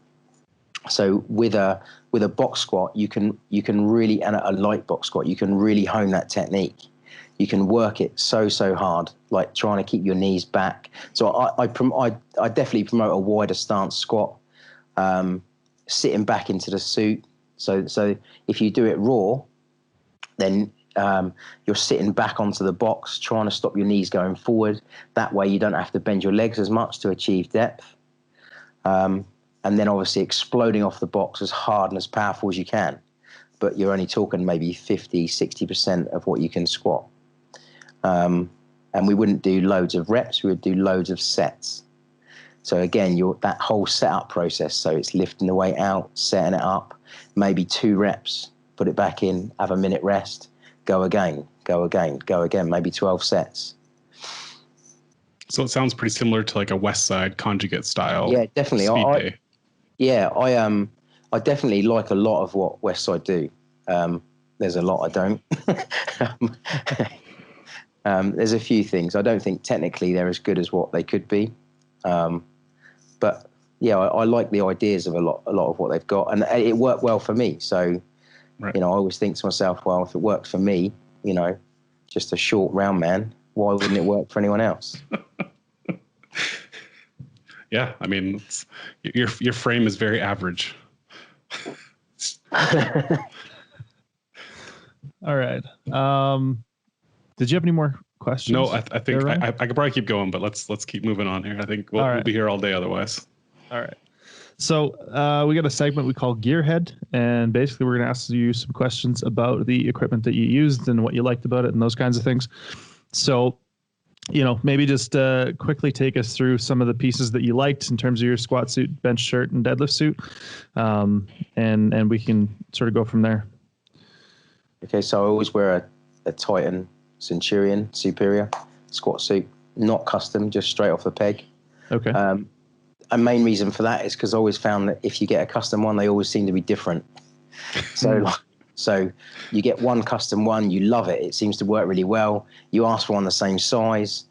So with a box squat, you can really, and a light box squat, you can really hone that technique. You can work it so hard, like trying to keep your knees back. So I definitely promote a wider stance squat, sitting back into the suit. So if you do it raw, then you're sitting back onto the box, trying to stop your knees going forward. That way you don't have to bend your legs as much to achieve depth. And then obviously exploding off the box as hard and as powerful as you can. But you're only talking maybe 50, 60% of what you can squat. And we wouldn't do loads of reps, we would do loads of sets. So again, that whole setup process, so it's lifting the weight out, setting it up, maybe 2 reps, put it back in, have a minute rest, go again, maybe 12 sets. So it sounds pretty similar to like a West Side conjugate style. Yeah, definitely. Speed day. I definitely like a lot of what West Side do. There's a lot I don't. There's a few things. I don't think technically they're as good as what they could be. But yeah, I like the ideas of a lot of what they've got, and it worked well for me. So, Right. I always think to myself, well, if it works for me, just a short round man, why wouldn't it work for anyone else? Yeah, I mean, your frame is very average. All right. Did you have any more questions? No, I think I could probably keep going, but let's keep moving on here. I think we'll be here all day otherwise. All right. So we got a segment we call Gearhead, and basically we're going to ask you some questions about the equipment that you used and what you liked about it and those kinds of things. So, maybe just quickly take us through some of the pieces that you liked in terms of your squat suit, bench shirt, and deadlift suit, and we can sort of go from there. Okay, so I always wear a Titan Centurion Superior squat suit, not custom, just straight off the peg. Okay. A main reason for that is because I always found that if you get a custom one, they always seem to be different. So you get one custom one, you love it. It seems to work really well. You ask for one the same size,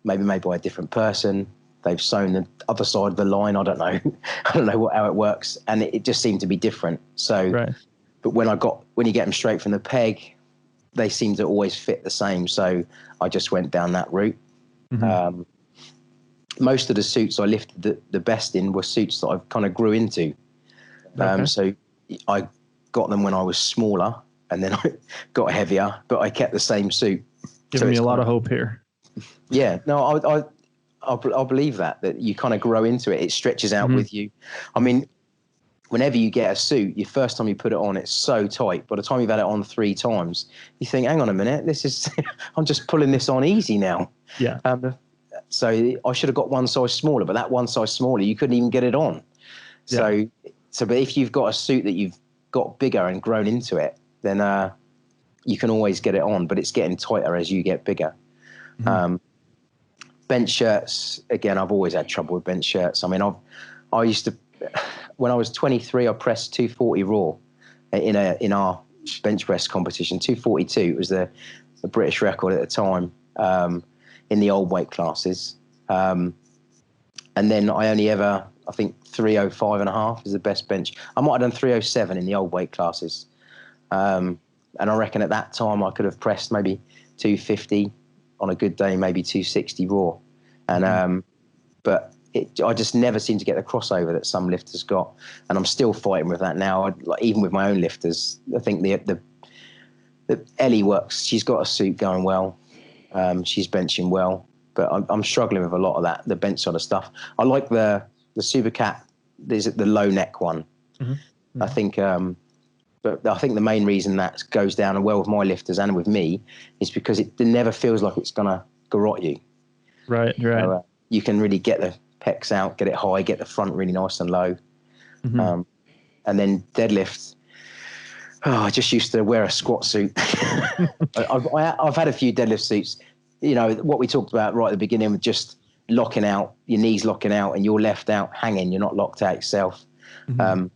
maybe made by a different person. They've sewn the other side of the line. I don't know. I don't know how it works. And it just seemed to be different. So, right. But when you get them straight from the peg, they seem to always fit the same. So I just went down that route. Mm-hmm. Most of the suits I lifted the best in were suits that I kind of grew into. Okay. So I got them when I was smaller, and then I got heavier, but I kept the same suit. Giving me a lot of hope here. Yeah, no, I believe that you kind of grow into it. It stretches out with you. I mean, whenever you get a suit, your first time you put it on, it's so tight. By the time you've had it on 3 times, you think, hang on a minute, this is, I'm just pulling this on easy now. Yeah. So I should have got one size smaller, but that one size smaller, you couldn't even get it on. Yeah. So, but if you've got a suit that you've got bigger and grown into it, then you can always get it on, but it's getting tighter as you get bigger. Mm-hmm. Bench shirts, again, I've always had trouble with bench shirts. I mean, I used to, when I was 23, I pressed 240 raw in our bench press competition. 242, it was the British record at the time in the old weight classes. And then I only ever, I think 305 and a half is the best bench. I might have done 307 in the old weight classes. And I reckon at that time I could have pressed maybe 250 on a good day, maybe 260 raw. And, but I just never seem to get the crossover that some lifters got. And I'm still fighting with that now. Even with my own lifters, I think the Ellie works. She's got a suit going well. She's benching well, but I'm struggling with a lot of that, the bench sort of stuff. I like the Supercat. There's the low neck one. Mm-hmm. Mm-hmm. I think, but I think the main reason that goes down well with my lifters and with me is because it never feels like it's gonna garrot you. Right. So, you can really get the pecs out, get it high, get the front really nice and low. Mm-hmm. And then deadlift. Oh, I just used to wear a squat suit. I've had a few deadlift suits. What we talked about right at the beginning with just locking out, your knees locking out and you're left out hanging, you're not locked out yourself. Mm-hmm.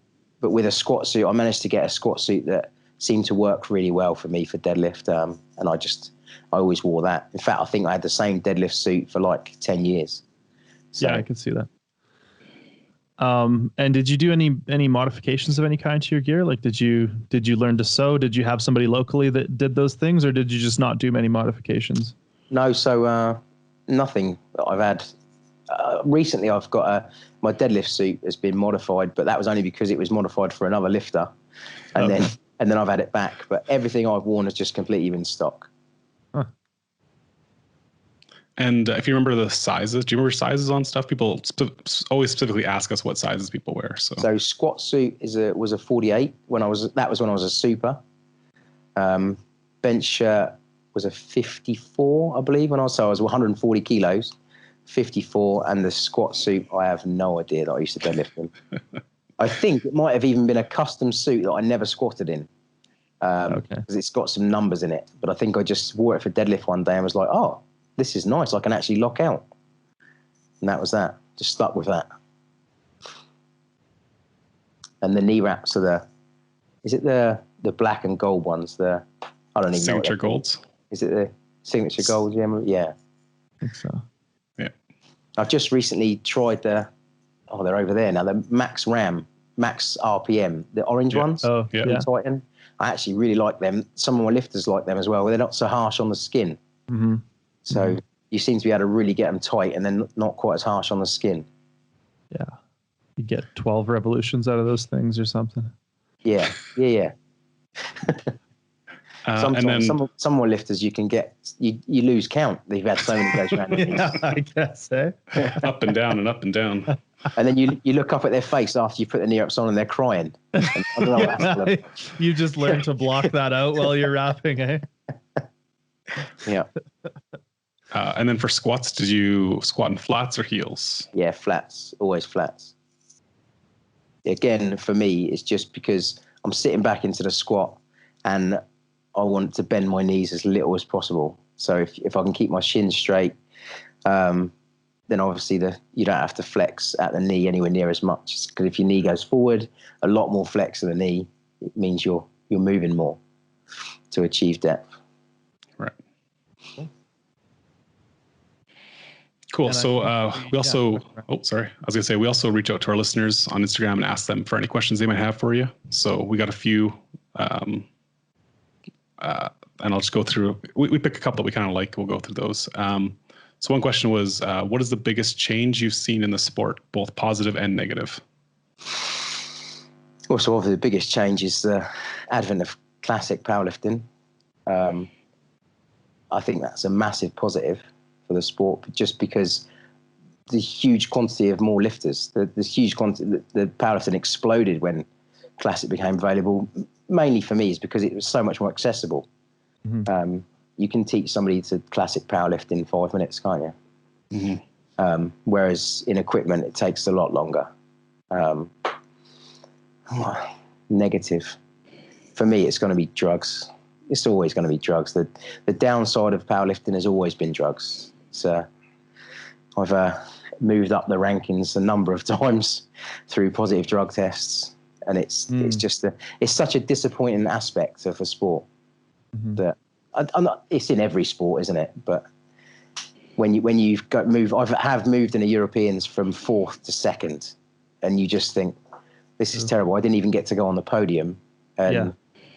But with a squat suit, I managed to get a squat suit that seemed to work really well for me for deadlift. And I always wore that. In fact, I think I had the same deadlift suit for like 10 years. So, yeah, I can see that. And did you do any modifications of any kind to your gear? Like, did you learn to sew? Did you have somebody locally that did those things, or did you just not do many modifications? No, so nothing that I've had. Recently, I've got my deadlift suit has been modified, but that was only because it was modified for another lifter, and then I've had it back. But everything I've worn has just completely been stock. Huh. And if you remember the sizes, do you remember sizes on stuff? People always specifically ask us what sizes people wear. So squat suit was a 48 when I was a super. Bench shirt was a 54, I believe, when I was 140 kilos, 54, and the squat suit, I have no idea that I used to deadlift them. I think it might have even been a custom suit that I never squatted in. Because it's got some numbers in it. But I think I just wore it for deadlift one day and was like, oh, this is nice. I can actually lock out. And that was that. Just stuck with that. And the knee wraps are is it the black and gold ones? I don't even know. Signature golds? Is it Signature Gold, yeah. I think so. Yeah. I've just recently tried they're over there now, the Max RPM, the orange ones Oh, Yeah. from Titan. I actually really like them. Some of my lifters like them as well. They're not so harsh on the skin. Mm-hmm. So you seem to be able to really get them tight and then not quite as harsh on the skin. Yeah. You get 12 revolutions out of those things or something. Yeah. Sometimes and then some more lifters you can get, you lose count. They've had so many goes around. Yeah, I guess, eh? up and down and up and down. And then you look up at their face after you put the knee ups on and they're crying. And I don't know what that's like. You just learn to block that out while you're rapping, eh? Yeah. And then for squats, did you squat in flats or heels? Yeah, flats, always flats. Again, for me, it's just because I'm sitting back into the squat and I want to bend my knees as little as possible. So if I can keep my shins straight, then obviously you don't have to flex at the knee anywhere near as much. Because if your knee goes forward, a lot more flex of the knee, it means you're moving more to achieve depth. Right. Cool. And So we also, sorry. I was going to say, we also reach out to our listeners on Instagram and ask them for any questions they might have for you. So we got a few, and I'll just go through, we pick a couple that we kind of like. We'll go through those. So one question was, what is the biggest change you've seen in the sport, both positive and negative? Well, so obviously the biggest change is the advent of classic powerlifting. I think that's a massive positive for the sport, just because the huge quantity of more lifters, the huge quantity, the powerlifting exploded when classic became available. Mainly for me is because it was so much more accessible. Mm-hmm. You can teach somebody to classic powerlift in 5 minutes, can't you? Mm-hmm. Whereas in equipment, it takes a lot longer. Negative. For me, it's going to be drugs. It's always going to be drugs. The downside of powerlifting has always been drugs. So I've moved up the rankings a number of times through positive drug tests, and it's just it's such a disappointing aspect of a sport that it's in every sport, isn't it? But when you've got I've moved in the Europeans from 4th to 2nd, and you just think, this is terrible. I didn't even get to go on the podium, and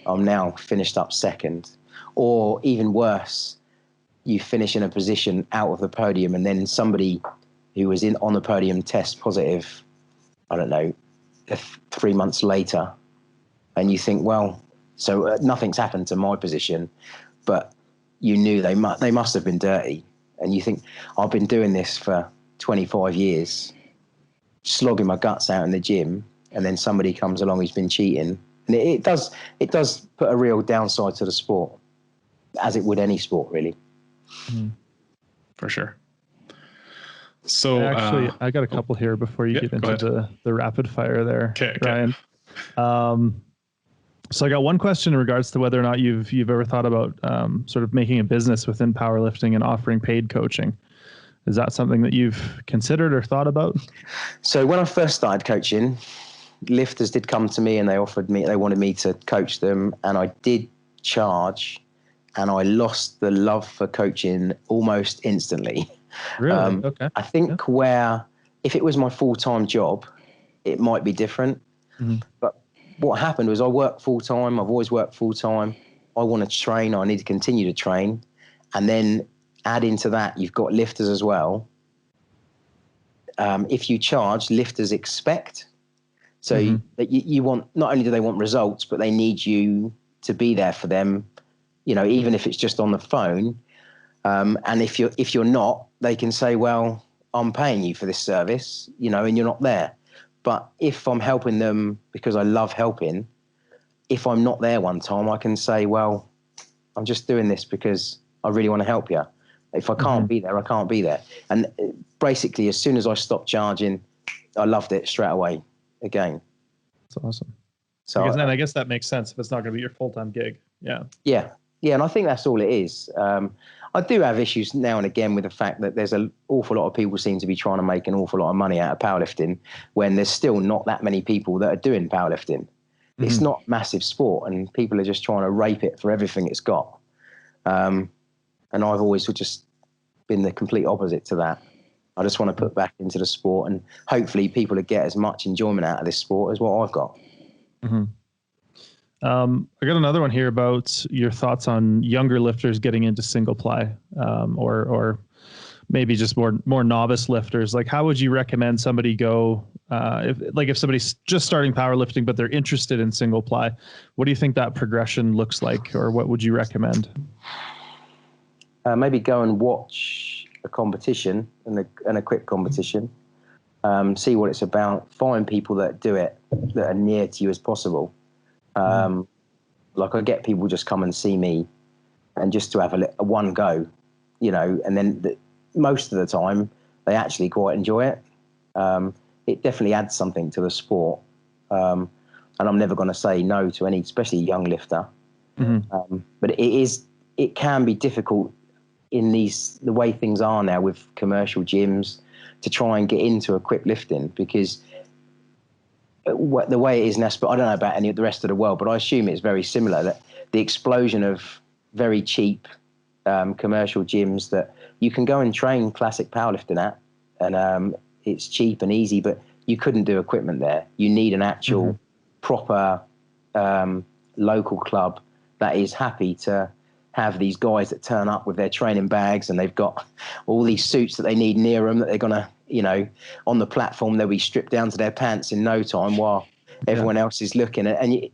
I'm now finished up 2nd. Or even worse, you finish in a position out of the podium, and then somebody who was on the podium tests positive, I don't know, 3 months later, and you think, well, so nothing's happened to my position, but you knew they must have been dirty. And you think, I've been doing this for 25 years, slogging my guts out in the gym, and then somebody comes along who's been cheating. And it does put a real downside to the sport, as it would any sport, really. For sure. So actually, I got a couple here before you get into the rapid fire there, Ryan. So I got one question in regards to whether or not you've ever thought about sort of making a business within powerlifting and offering paid coaching. Is that something that you've considered or thought about? So when I first started coaching, lifters did come to me and they wanted me to coach them, and I did charge, and I lost the love for coaching almost instantly. Really? Okay. I think where if it was my full-time job, it might be different. Mm-hmm. But what happened was I work full-time. I've always worked full-time. I want to train. I need to continue to train. And then add into that, you've got lifters as well. If you charge, lifters expect. So you want, not only do they want results, but they need you to be there for them, even if it's just on the phone. And if you're not, they can say, well, I'm paying you for this service, and you're not there. But if I'm helping them because I love helping, if I'm not there one time, I can say, well, I'm just doing this because I really want to help you. If I can't be there, I can't be there. And basically, as soon as I stopped charging, I loved it straight away again. That's awesome. So I guess that makes sense if it's not going to be your full-time gig. Yeah. Yeah. And I think that's all it is. I do have issues now and again with the fact that there's an awful lot of people seem to be trying to make an awful lot of money out of powerlifting when there's still not that many people that are doing powerlifting. It's not massive sport, and people are just trying to rape it for everything it's got. And and I've always just been the complete opposite to that. I just want to put back into the sport, and hopefully people will get as much enjoyment out of this sport as what I've got. Mm-hmm. I got another one here about your thoughts on younger lifters getting into single ply, or maybe just more novice lifters. Like, how would you recommend somebody go, if somebody's just starting powerlifting, but they're interested in single ply? What do you think that progression looks like, or what would you recommend? Maybe go and watch a competition, an equipped competition, see what it's about, find people that do it, that are near to you as possible. Like, I get people just come and see me and just to have a one go, and then most of the time they actually quite enjoy it. It definitely adds something to the sport. And I'm never going to say no to any, especially a young lifter. Mm-hmm. But it can be difficult in the way things are now with commercial gyms to try and get into equipped lifting, because the way it is now, but I don't know about any of the rest of the world, but I assume it's very similar, that the explosion of very cheap commercial gyms that you can go and train classic powerlifting at, and it's cheap and easy, but you couldn't do equipment there. You need an actual proper local club that is happy to have these guys that turn up with their training bags, and they've got all these suits that they need near them, that they're going to, on the platform, they'll be stripped down to their pants in no time while everyone else is looking at, and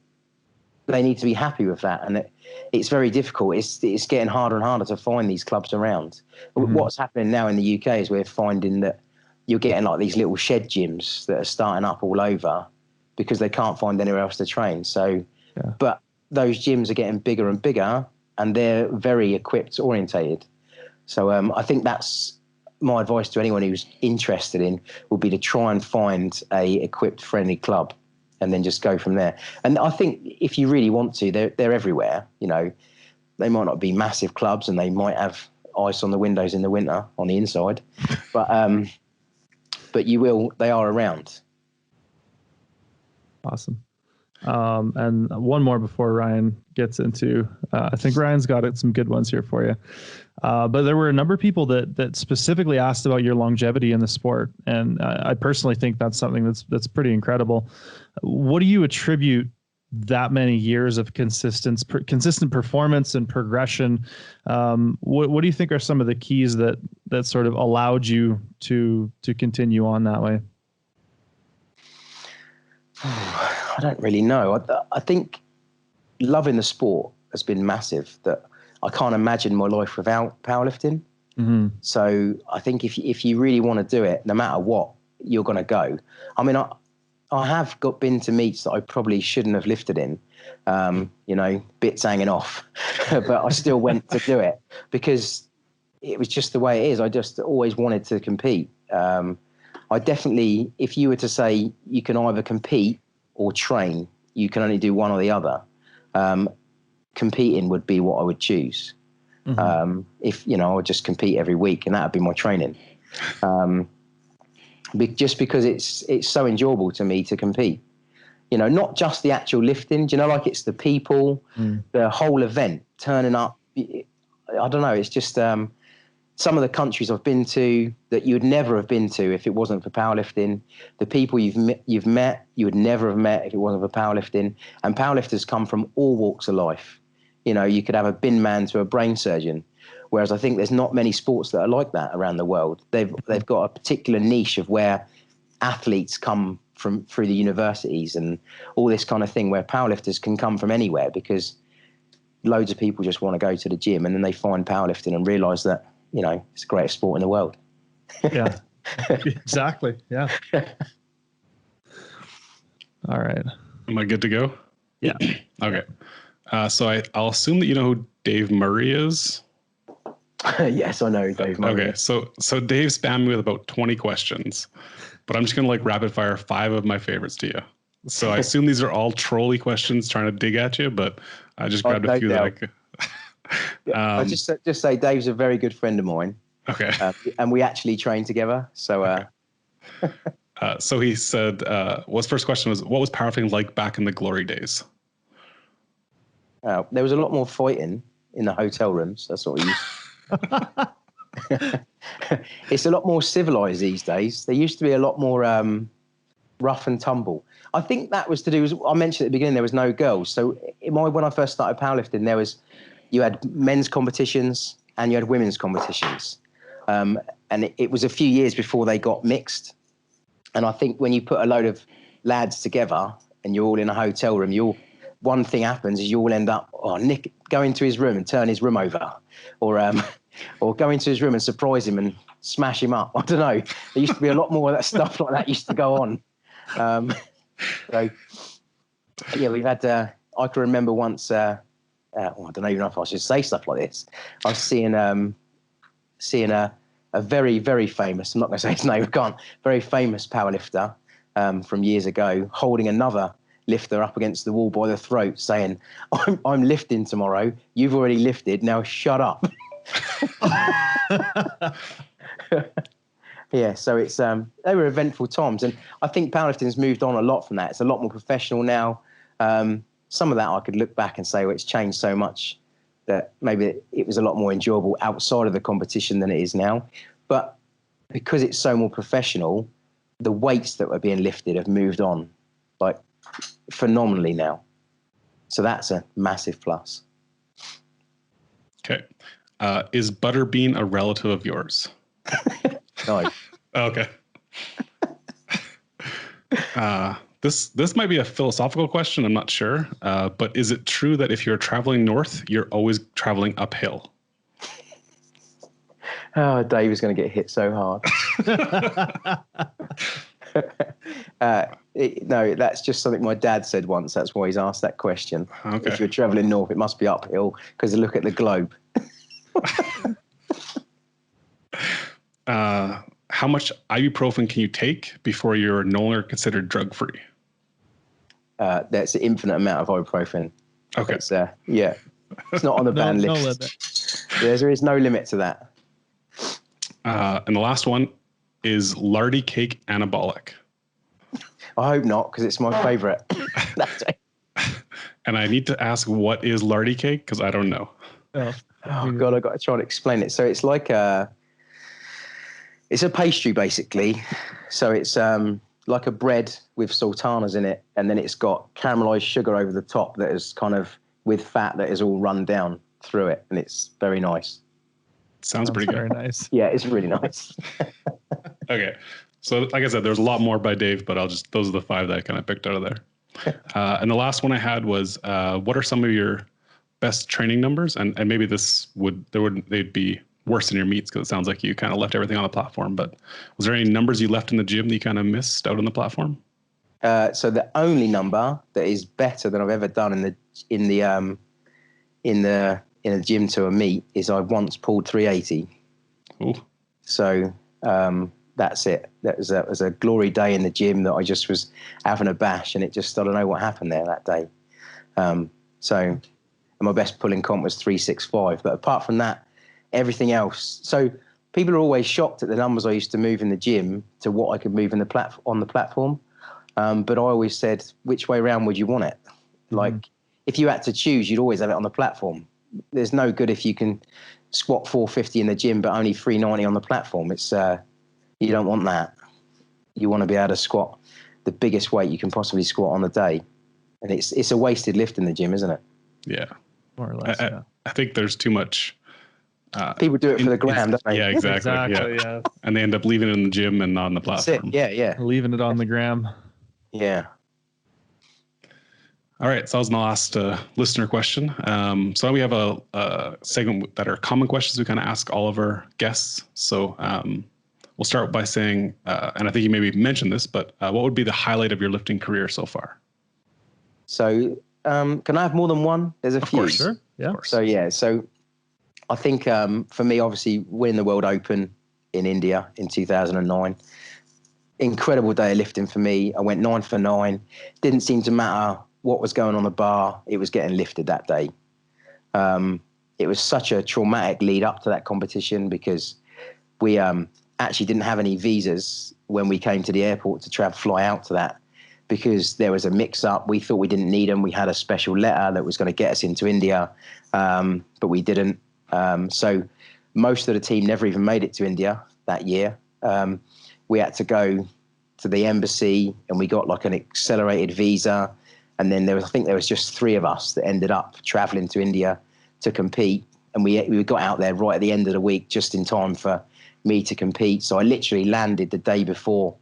they need to be happy with that. And it's very difficult. It's getting harder and harder to find these clubs around. Mm-hmm. What's happening now in the UK is we're finding that you're getting like these little shed gyms that are starting up all over because they can't find anywhere else to train. So, but those gyms are getting bigger and bigger, and they're very equipped orientated. So I think that's my advice to anyone who's interested in, would be to try and find a equipped friendly club and then just go from there. And I think if you really want to, they're everywhere. They might not be massive clubs, and they might have ice on the windows in the winter on the inside, but they are around. Awesome. And one more before Ryan gets into, I think Ryan's got some good ones here for you. But there were a number of people that specifically asked about your longevity in the sport. And I personally think that's something that's pretty incredible. What do you attribute that many years of consistent performance and progression? What do you think are some of the keys that sort of allowed you to continue on that way? I don't really know. I think loving the sport has been massive, that I can't imagine my life without powerlifting. Mm-hmm. So I think if you really want to do it, no matter what, you're going to go. I mean, I have been to meets that I probably shouldn't have lifted in, bits hanging off, but I still went to do it because it was just the way it is. I just always wanted to compete. I definitely, if you were to say you can either compete or train, you can only do one or the other. Competing would be what I would choose. Mm-hmm. If I would just compete every week, and that would be my training. Just because it's so enjoyable to me to compete. Not just the actual lifting. Like, it's the people, the whole event, turning up. I don't know. It's just some of the countries I've been to that you would never have been to if it wasn't for powerlifting. The people you've met, you would never have met if it wasn't for powerlifting. And powerlifters come from all walks of life. You could have a bin man to a brain surgeon, whereas I think there's not many sports that are like that around the world. They've got a particular niche of where athletes come from through the universities and all this kind of thing, where powerlifters can come from anywhere, because loads of people just want to go to the gym, and then they find powerlifting and realize that it's the greatest sport in the world. Yeah, exactly. Yeah. All right. Am I good to go? Yeah. Okay. So I'll assume that you know who Dave Murray is. Yes, I know who Dave Murray. Okay. So Dave spammed me with about 20 questions, but I'm just going to rapid fire 5 of my favorites to you. So I assume these are all trolley questions trying to dig at you, but I just grabbed a few that I could. I just say Dave's a very good friend of mine. Okay. And we actually train together. So, okay. So he said, his first question was, what was powerlifting like back in the glory days? There was a lot more fighting in the hotel rooms. That's what we used. It's a lot more civilized these days. There used to be a lot more rough and tumble. I think that was to do with, I mentioned at the beginning, there was no girls. So when I first started powerlifting, you had men's competitions and you had women's competitions. And it was a few years before they got mixed. And I think when you put a load of lads together and you're all in a hotel room, one thing happens is you all end up, Nick, go into his room and turn his room over, or go into his room and surprise him and smash him up. I don't know. There used to be a lot more of that stuff like that used to go on. So yeah, we've had. I can remember once. I don't even know if I should say stuff like this. I was seeing a very, very famous. I'm not going to say his name. I can't. Very famous powerlifter from years ago, holding another lifter up against the wall by the throat, saying, "I'm lifting tomorrow. You've already lifted. Now shut up." Yeah, so it's they were eventful times, and I think powerlifting's moved on a lot from that. It's a lot more professional now. Some of that I could look back and say, well, it's changed so much that maybe it was a lot more enjoyable outside of the competition than it is now. But because it's so more professional, the weights that were being lifted have moved on like phenomenally now. So that's a massive plus. Okay. Is Butterbean a relative of yours? No. Okay. This might be a philosophical question. I'm not sure. But is it true that if you're traveling north, you're always traveling uphill? Oh, Dave is going to get hit so hard. No, that's just something my dad said once. That's why he's asked that question. Okay. If you're traveling north, it must be uphill because look at the globe. How much ibuprofen can you take before you're no longer considered drug-free? That's an infinite amount of ibuprofen. Okay. It's, yeah, it's not on the ban No list. limit. There is no limit to that. And the last one is Lardy cake anabolic. I hope not, because it's my favourite. And I need to ask, what is Lardy cake? Because I don't know. Oh God, I've got to try and explain it. So it's like it's a pastry basically. So it's like a bread with sultanas in it, and then it's got caramelized sugar over the top that is kind of with fat that is all run down through it, and it's very nice. Sounds pretty good. Very nice. Yeah, it's really nice. Okay. So like I said, there's a lot more by Dave, but those are the 5 that I kind of picked out of there. And the last one I had was, what are some of your best training numbers? And maybe they'd be worse than your meets, because it sounds like you kind of left everything on the platform, but was there any numbers you left in the gym that you kind of missed out on the platform? So the only number that is better than I've ever done in the gym to a meet is I once pulled 380. Ooh. So that's it. That was a glory day in the gym that I just was having a bash, and I don't know what happened there that day. So my best pulling comp was 365. But apart from that, everything else. So people are always shocked at the numbers I used to move in the gym to what I could move on the platform. But I always said, which way around would you want it? Like, if you had to choose, you'd always have it on the platform. There's no good if you can squat 450 in the gym, but only 390 on the platform. It's you don't want that. You want to be able to squat the biggest weight you can possibly squat on the day. And it's a wasted lift in the gym, isn't it? Yeah. More or less, yeah. I think there's too much. People do it for the gram, don't they? Yeah, exactly. Yeah. And they end up leaving it in the gym and not on the platform. That's it. Yeah. Leaving it on the gram. Yeah. All right, so that was my last listener question. So now we have a segment that are common questions we kind of ask all of our guests. So we'll start by saying, and I think you maybe mentioned this, but what would be the highlight of your lifting career so far? So can I have more than one? There's a few. Course. Sure. Yeah. So I think for me, obviously, winning the World Open in India in 2009, incredible day of lifting for me. I went 9 for 9. Didn't seem to matter what was going on the bar. It was getting lifted that day. It was such a traumatic lead up to that competition because we actually didn't have any visas when we came to the airport to fly out to that because there was a mix up. We thought we didn't need them. We had a special letter that was going to get us into India, but we didn't. So most of the team never even made it to India that year. We had to go to the embassy and we got like an accelerated visa. And then I think there was just 3 of us that ended up traveling to India to compete. And we got out there right at the end of the week, just in time for me to compete. So I literally landed the day before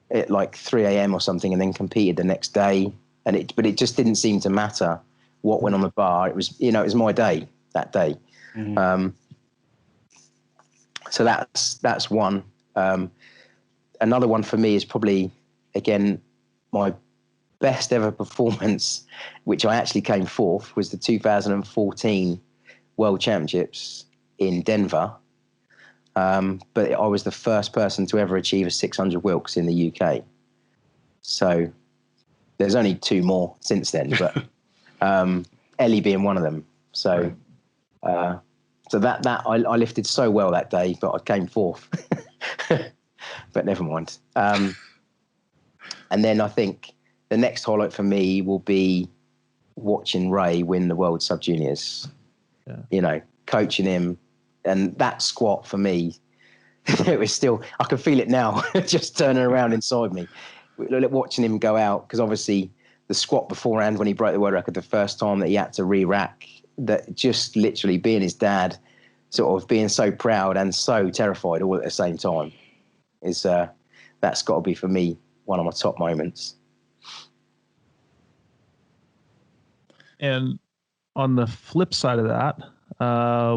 at like 3 a.m. or something, and then competed the next day. But it just didn't seem to matter what went on the bar. It was, it was my day that day. Mm-hmm. So that's one. Another one for me is probably, again, my best ever performance, which I actually came 4th, was the 2014 World Championships in Denver. But I was the first person to ever achieve a 600 Wilks in the UK. So there's only 2 more since then, but Ellie being one of them. So so that I lifted so well that day, but I came 4th. But never mind. And then I think the next highlight for me will be watching Ray win the World Sub Juniors. Yeah. Coaching him, and that squat for me, it was still, I can feel it now, just turning around inside me, watching him go out. Because obviously the squat beforehand, when he broke the world record the first time, that he had to re-rack, that just literally being his dad, sort of being so proud and so terrified all at the same time, is that's got to be for me one of my top moments. And on the flip side of that,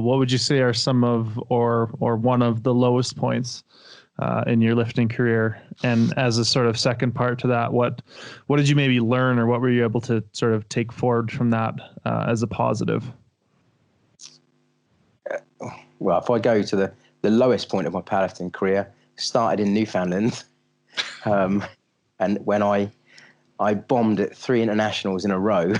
what would you say are some of, or one of the lowest points in your lifting career? And as a sort of second part to that, what did you maybe learn, or what were you able to sort of take forward from that as a positive? Well, if I go to the lowest point of my powerlifting career, started in Newfoundland, and when I bombed at 3 internationals in a row,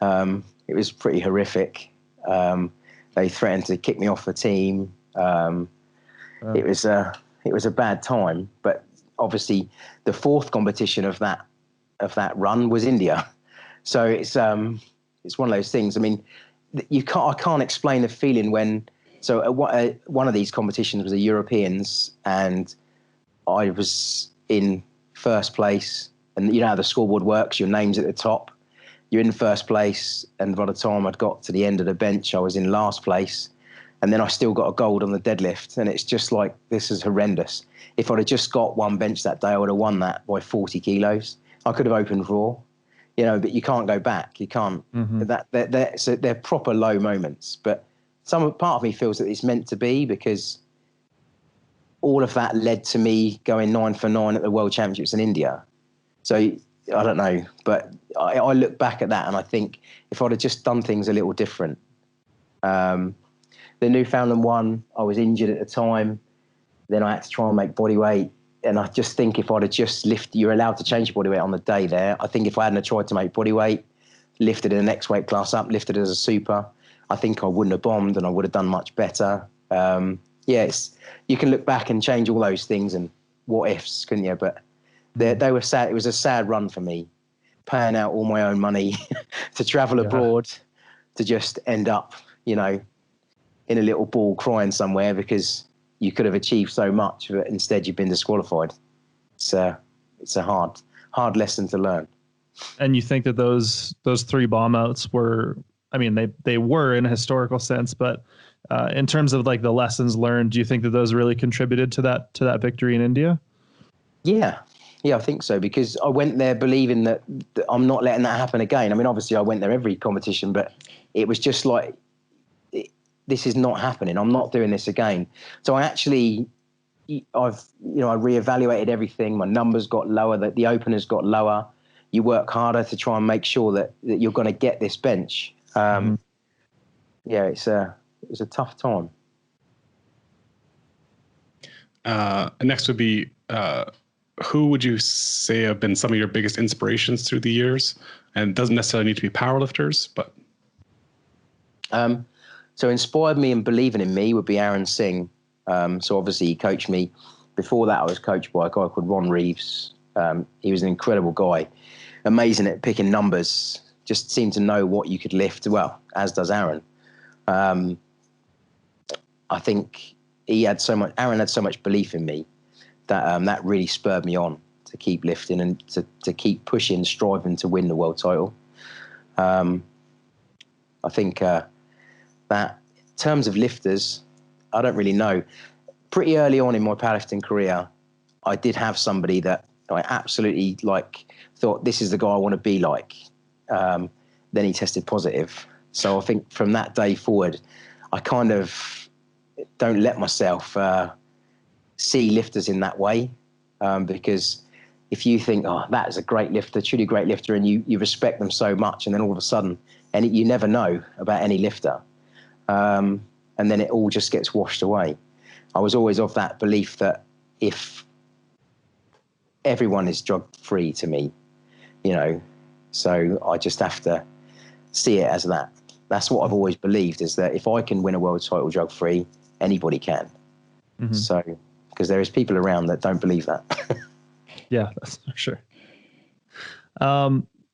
it was pretty horrific. They threatened to kick me off the team. It was a bad time. But obviously, the 4th competition of that run was India. So it's one of those things. I mean, I can't explain the feeling when. So one of these competitions was the Europeans, and I was in first place. And you know how the scoreboard works, your name's at the top. You're in first place, and by the time I'd got to the end of the bench, I was in last place. And then I still got a gold on the deadlift, and it's just like, this is horrendous. If I'd have just got one bench that day, I would have won that by 40 kilos. I could have opened raw, but you can't go back. You can't. Mm-hmm. So they're proper low moments. But part of me feels that it's meant to be, because all of that led to me going 9 for 9 at the World Championships in India. So I don't know, but I look back at that and I think if I'd have just done things a little different. The Newfoundland one, I was injured at the time. Then I had to try and make body weight. And I just think if I'd have just lifted, you're allowed to change your body weight on the day there. I think if I hadn't tried to make body weight, lifted in the next weight class up, lifted as a super, I think I wouldn't have bombed and I would have done much better. You can look back and change all those things and what ifs, couldn't you? But they were sad. It was a sad run for me, paying out all my own money to travel abroad, to just end up, in a little ball crying somewhere because you could have achieved so much, but instead you've been disqualified. It's a hard lesson to learn. And you think that those 3 bomb outs were, I mean, they were in a historical sense, but in terms of like the lessons learned, do you think that those really contributed to that victory in India? Yeah, I think so, because I went there believing that I'm not letting that happen again. I mean, obviously I went there every competition, but it was just like, this is not happening. I'm not doing this again. So I reevaluated everything. My numbers got lower, the openers got lower. You work harder to try and make sure that you're going to get this bench. It was a tough time. Next would be, who would you say have been some of your biggest inspirations through the years? And it doesn't necessarily need to be powerlifters, but. So inspired me and believing in me would be Aaron Singh. So obviously he coached me. Before that, I was coached by a guy called Ron Reeves. He was an incredible guy, amazing at picking numbers, just seemed to know what you could lift, well, as does Aaron. I think Aaron had so much belief in me that that really spurred me on to keep lifting and to keep pushing, striving to win the world title. I think that in terms of lifters, I don't really know. Pretty early on in my powerlifting career, I did have somebody that I absolutely thought this is the guy I want to be like. Then he tested positive. So I think from that day forward, I kind of don't let myself see lifters in that way, because if you think, oh, that is a great lifter, truly great lifter, and you respect them so much, and then all of a sudden, and you never know about any lifter, and then it all just gets washed away. I was always of that belief that if everyone is drug-free to me, so I just have to see it as that. That's what I've always believed, is that if I can win a world title drug-free, anybody can. Mm-hmm. So, because there is people around that don't believe that. Yeah, that's for sure.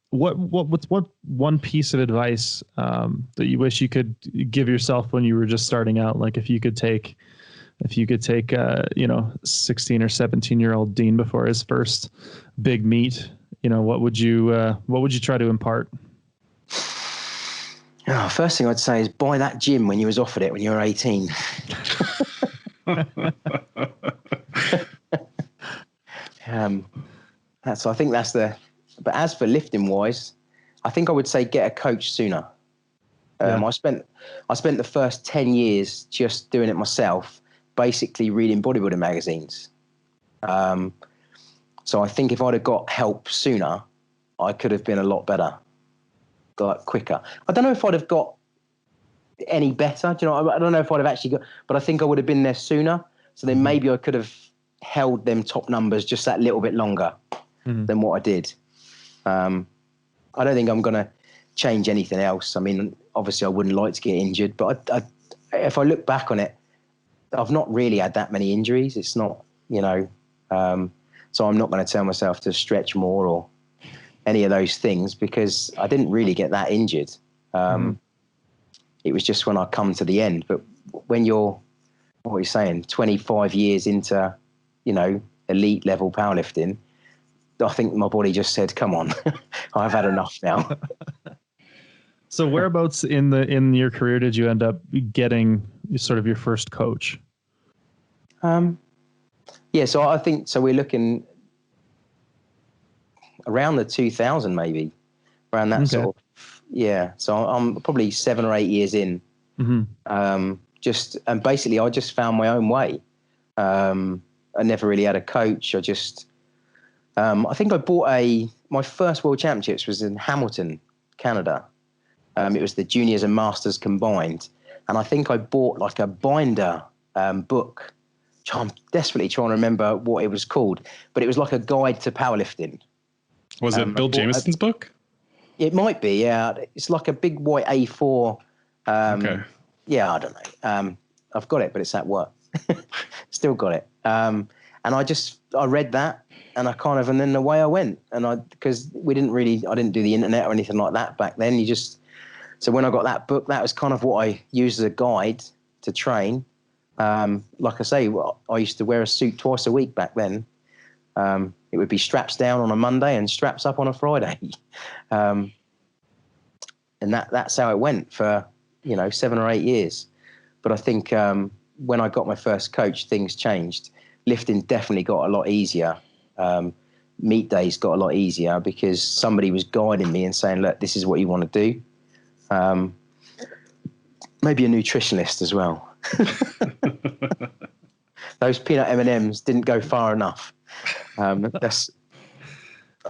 What's one piece of advice that you wish you could give yourself when you were just starting out? Like if you could take 16 or 17-year-old Dean before his first big meet, what would you try to impart? Oh, first thing I'd say is buy that gym when you was offered it when you were 18. I think that's but as for lifting wise, I think I would say get a coach sooner. I spent the first 10 years just doing it myself, basically reading bodybuilding magazines. So I think if I'd have got help sooner, I could have been a lot better, quicker. I don't know if I'd have got any better. I don't know if I'd have actually got, but I think I would have been there sooner. So then maybe I could have held them top numbers just that little bit longer than what I did. I don't think I'm going to change anything else. I mean, obviously I wouldn't like to get injured, but if I look back on it, I've not really had that many injuries. It's not, so I'm not going to tell myself to stretch more or any of those things, because I didn't really get that injured. It was just when I come to the end. But when you're, what are you saying, 25 years into, elite level powerlifting, I think my body just said, come on, I've had enough now. So whereabouts in your career did you end up getting sort of your first coach? So I think, so we're looking around the 2000, maybe around that sort of, So I'm probably 7 or 8 years in. And basically I just found my own way. I never really had a coach. I think I bought my first world championships was in Hamilton, Canada. It was the juniors and masters combined. And I think I bought like a binder book, which I'm desperately trying to remember what it was called, but it was like a guide to powerlifting. Was it Bill Jamison's book? It might be, yeah. It's like a big white A4. Okay. Yeah, I don't know. I've got it, but it's at work. Still got it. And I read that, and and then away I went. And because I didn't do the internet or anything like that back then. So when I got that book, that was kind of what I used as a guide to train. Like I say, I used to wear a suit twice a week back then. It would be straps down on a Monday and straps up on a Friday. And that's how it went for, 7 or 8 years. But I think when I got my first coach, things changed. Lifting definitely got a lot easier. Meet days got a lot easier because somebody was guiding me and saying, look, this is what you want to do. Maybe a nutritionist as well. Those peanut M&Ms didn't go far enough. I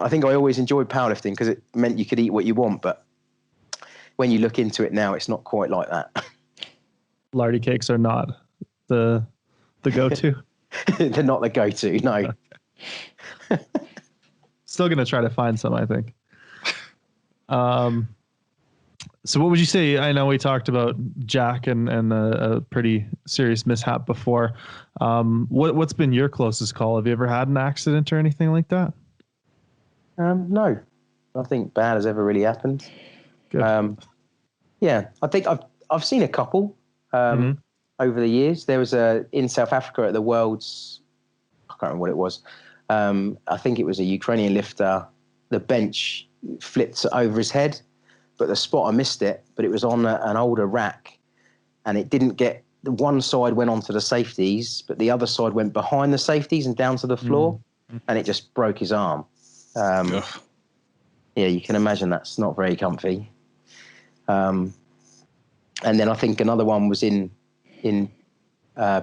think I always enjoyed powerlifting because it meant you could eat what you want, but when you look into it now, it's not quite like that. Lardy cakes are not the go-to. They're not the go-to, no. Still gonna try to find some, I think. So what would you say? I know we talked about Jack and a pretty serious mishap before. What's been your closest call? Have you ever had an accident or anything like that? No, nothing bad has ever really happened. Good. Yeah, I think I've seen a couple. over the years. There was in South Africa at the World's, I can't remember what it was. I think it was a Ukrainian lifter. The bench flipped over his head, but the spotter missed it. But it was on an older rack, and it didn't get. The one side went onto the safeties, but the other side went behind the safeties and down to the floor, and it just broke his arm. Yeah, you can imagine that's not very comfy. And then I think another one was in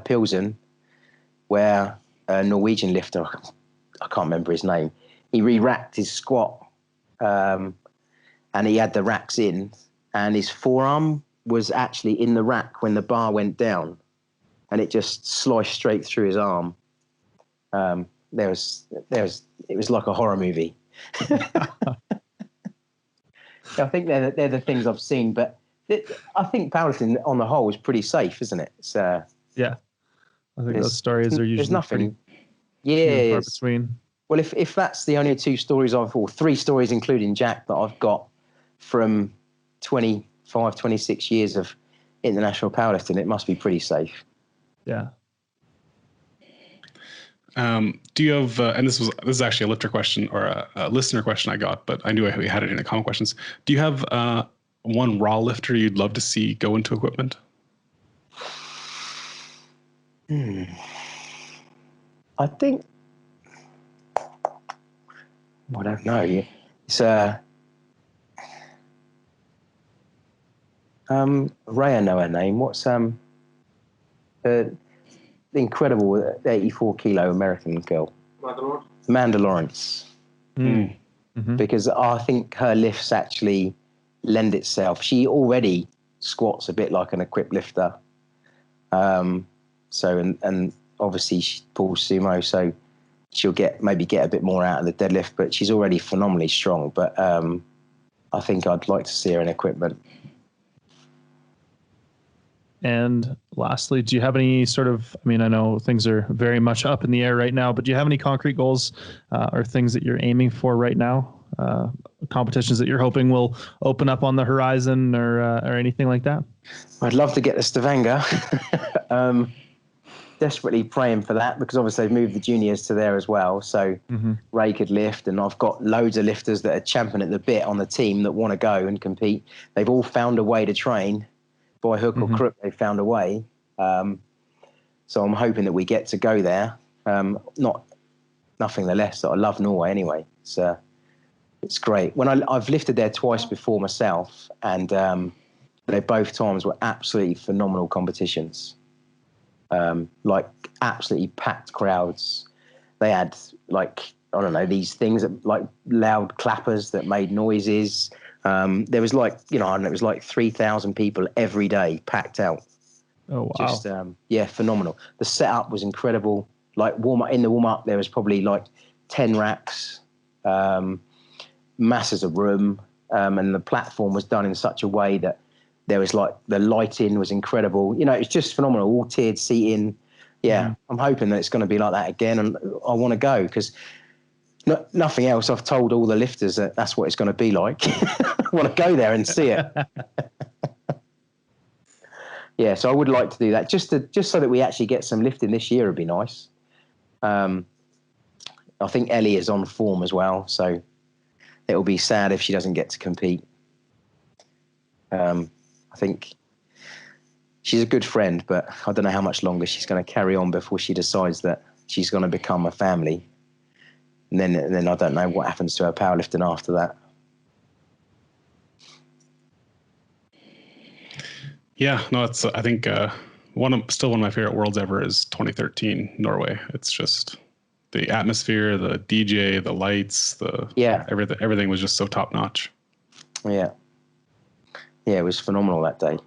Pilsen, where a Norwegian lifter, I can't remember his name, he re-racked his squat, and he had the racks in, and his forearm was actually in the rack when the bar went down, and it just sliced straight through his arm. It was like a horror movie. I think they're the things I've seen, but I think powerlifting on the whole is pretty safe, isn't it? It's, yeah, I think those stories are usually there's nothing. Pretty far between. Well, if that's the only two stories or three stories including Jack that I've got from 25, 26 years of international powerlifting, it must be pretty safe. Yeah. Do you have, and this is actually a lifter question or a listener question I got, but I knew we had it in the comment questions. Do you have one raw lifter you'd love to see go into equipment? I think, I don't know. It's Ray, I know her name. What's the incredible 84 kilo American girl? Amanda Lawrence. Mm-hmm. Because I think her lifts actually lend itself. She already squats a bit like an equipped lifter. So obviously she pulls sumo, so she'll maybe get a bit more out of the deadlift, but she's already phenomenally strong. But I think I'd like to see her in equipment. And lastly, do you have any sort of, I mean, I know things are very much up in the air right now, but do you have any concrete goals or things that you're aiming for right now? Competitions that you're hoping will open up on the horizon or anything like that? I'd love to get to Stavanger. Desperately praying for that, because obviously they've moved the juniors to there as well. So Ray could lift, and I've got loads of lifters that are champing at the bit on the team that want to go and compete. They've all found a way to train. By hook or crook, they've found a way. So I'm hoping that we get to go there. Nothing the less that I love Norway anyway. It's great. When I've lifted there twice before myself, and they both times were absolutely phenomenal competitions. Like absolutely packed crowds. They had these things that like loud clappers that made noises. There was it was like 3,000 people every day packed out. Oh, wow. Just, phenomenal. The setup was incredible. Like in the warm up, there was probably like 10 racks, masses of room. And the platform was done in such a way that there was like the lighting was incredible. It's just phenomenal. All tiered seating. Yeah. I'm hoping that it's going to be like that again. And I want to go because nothing else. I've told all the lifters that that's what it's going to be like. I want to go there and see it. Yeah, so I would like to do that just so that we actually get some lifting this year would be nice. I think Ellie is on form as well, so it'll be sad if she doesn't get to compete. I think she's a good friend, but I don't know how much longer she's going to carry on before she decides that she's going to become a family. And then I don't know what happens to her powerlifting after that. Yeah, no, it's I think one of my favorite worlds ever is 2013 Norway. It's just the atmosphere, the DJ, the lights, everything was just so top notch. Yeah, it was phenomenal that day.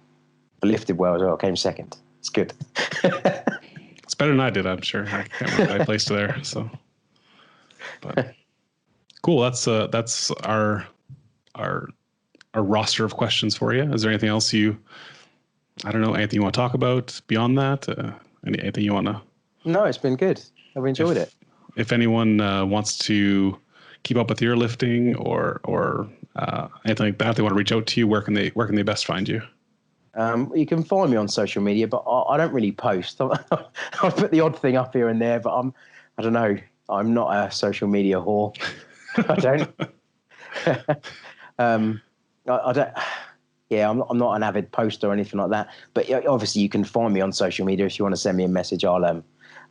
I lifted well as well. I came second. It's good. It's better than I did, I'm sure. I can't remember I placed there. So, but cool. That's our roster of questions for you. Is there anything else anything you want to talk about beyond that? Anything you want to? No, it's been good. I've enjoyed it. If anyone wants to keep up with your lifting or anything like that, if they want to reach out to you, where can they best find you? You can find me on social media, but I don't really post. I put the odd thing up here and there, but I don't know. I'm not a social media whore. I don't. I don't. Yeah, I'm not an avid poster or anything like that. But obviously, you can find me on social media. If you want to send me a message, I'll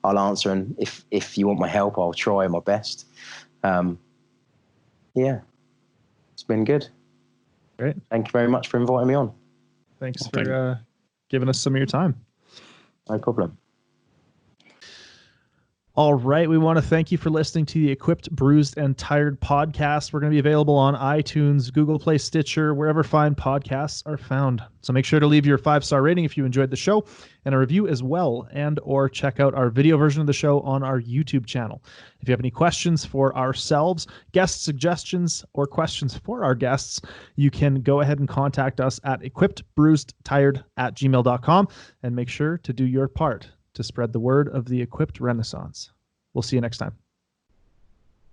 answer. And if you want my help, I'll try my best. Yeah, it's been good. Great. Thank you very much for inviting me on. Thanks for giving us some of your time. No problem. All right. We want to thank you for listening to the Equipped, Bruised, and Tired podcast. We're going to be available on iTunes, Google Play, Stitcher, wherever fine podcasts are found. So make sure to leave your 5-star rating if you enjoyed the show and a review as well, and or check out our video version of the show on our YouTube channel. If you have any questions for ourselves, guest suggestions, or questions for our guests, you can go ahead and contact us at equippedbruisedtired@gmail.com, and make sure to do your part to spread the word of the Equipped Renaissance. We'll see you next time.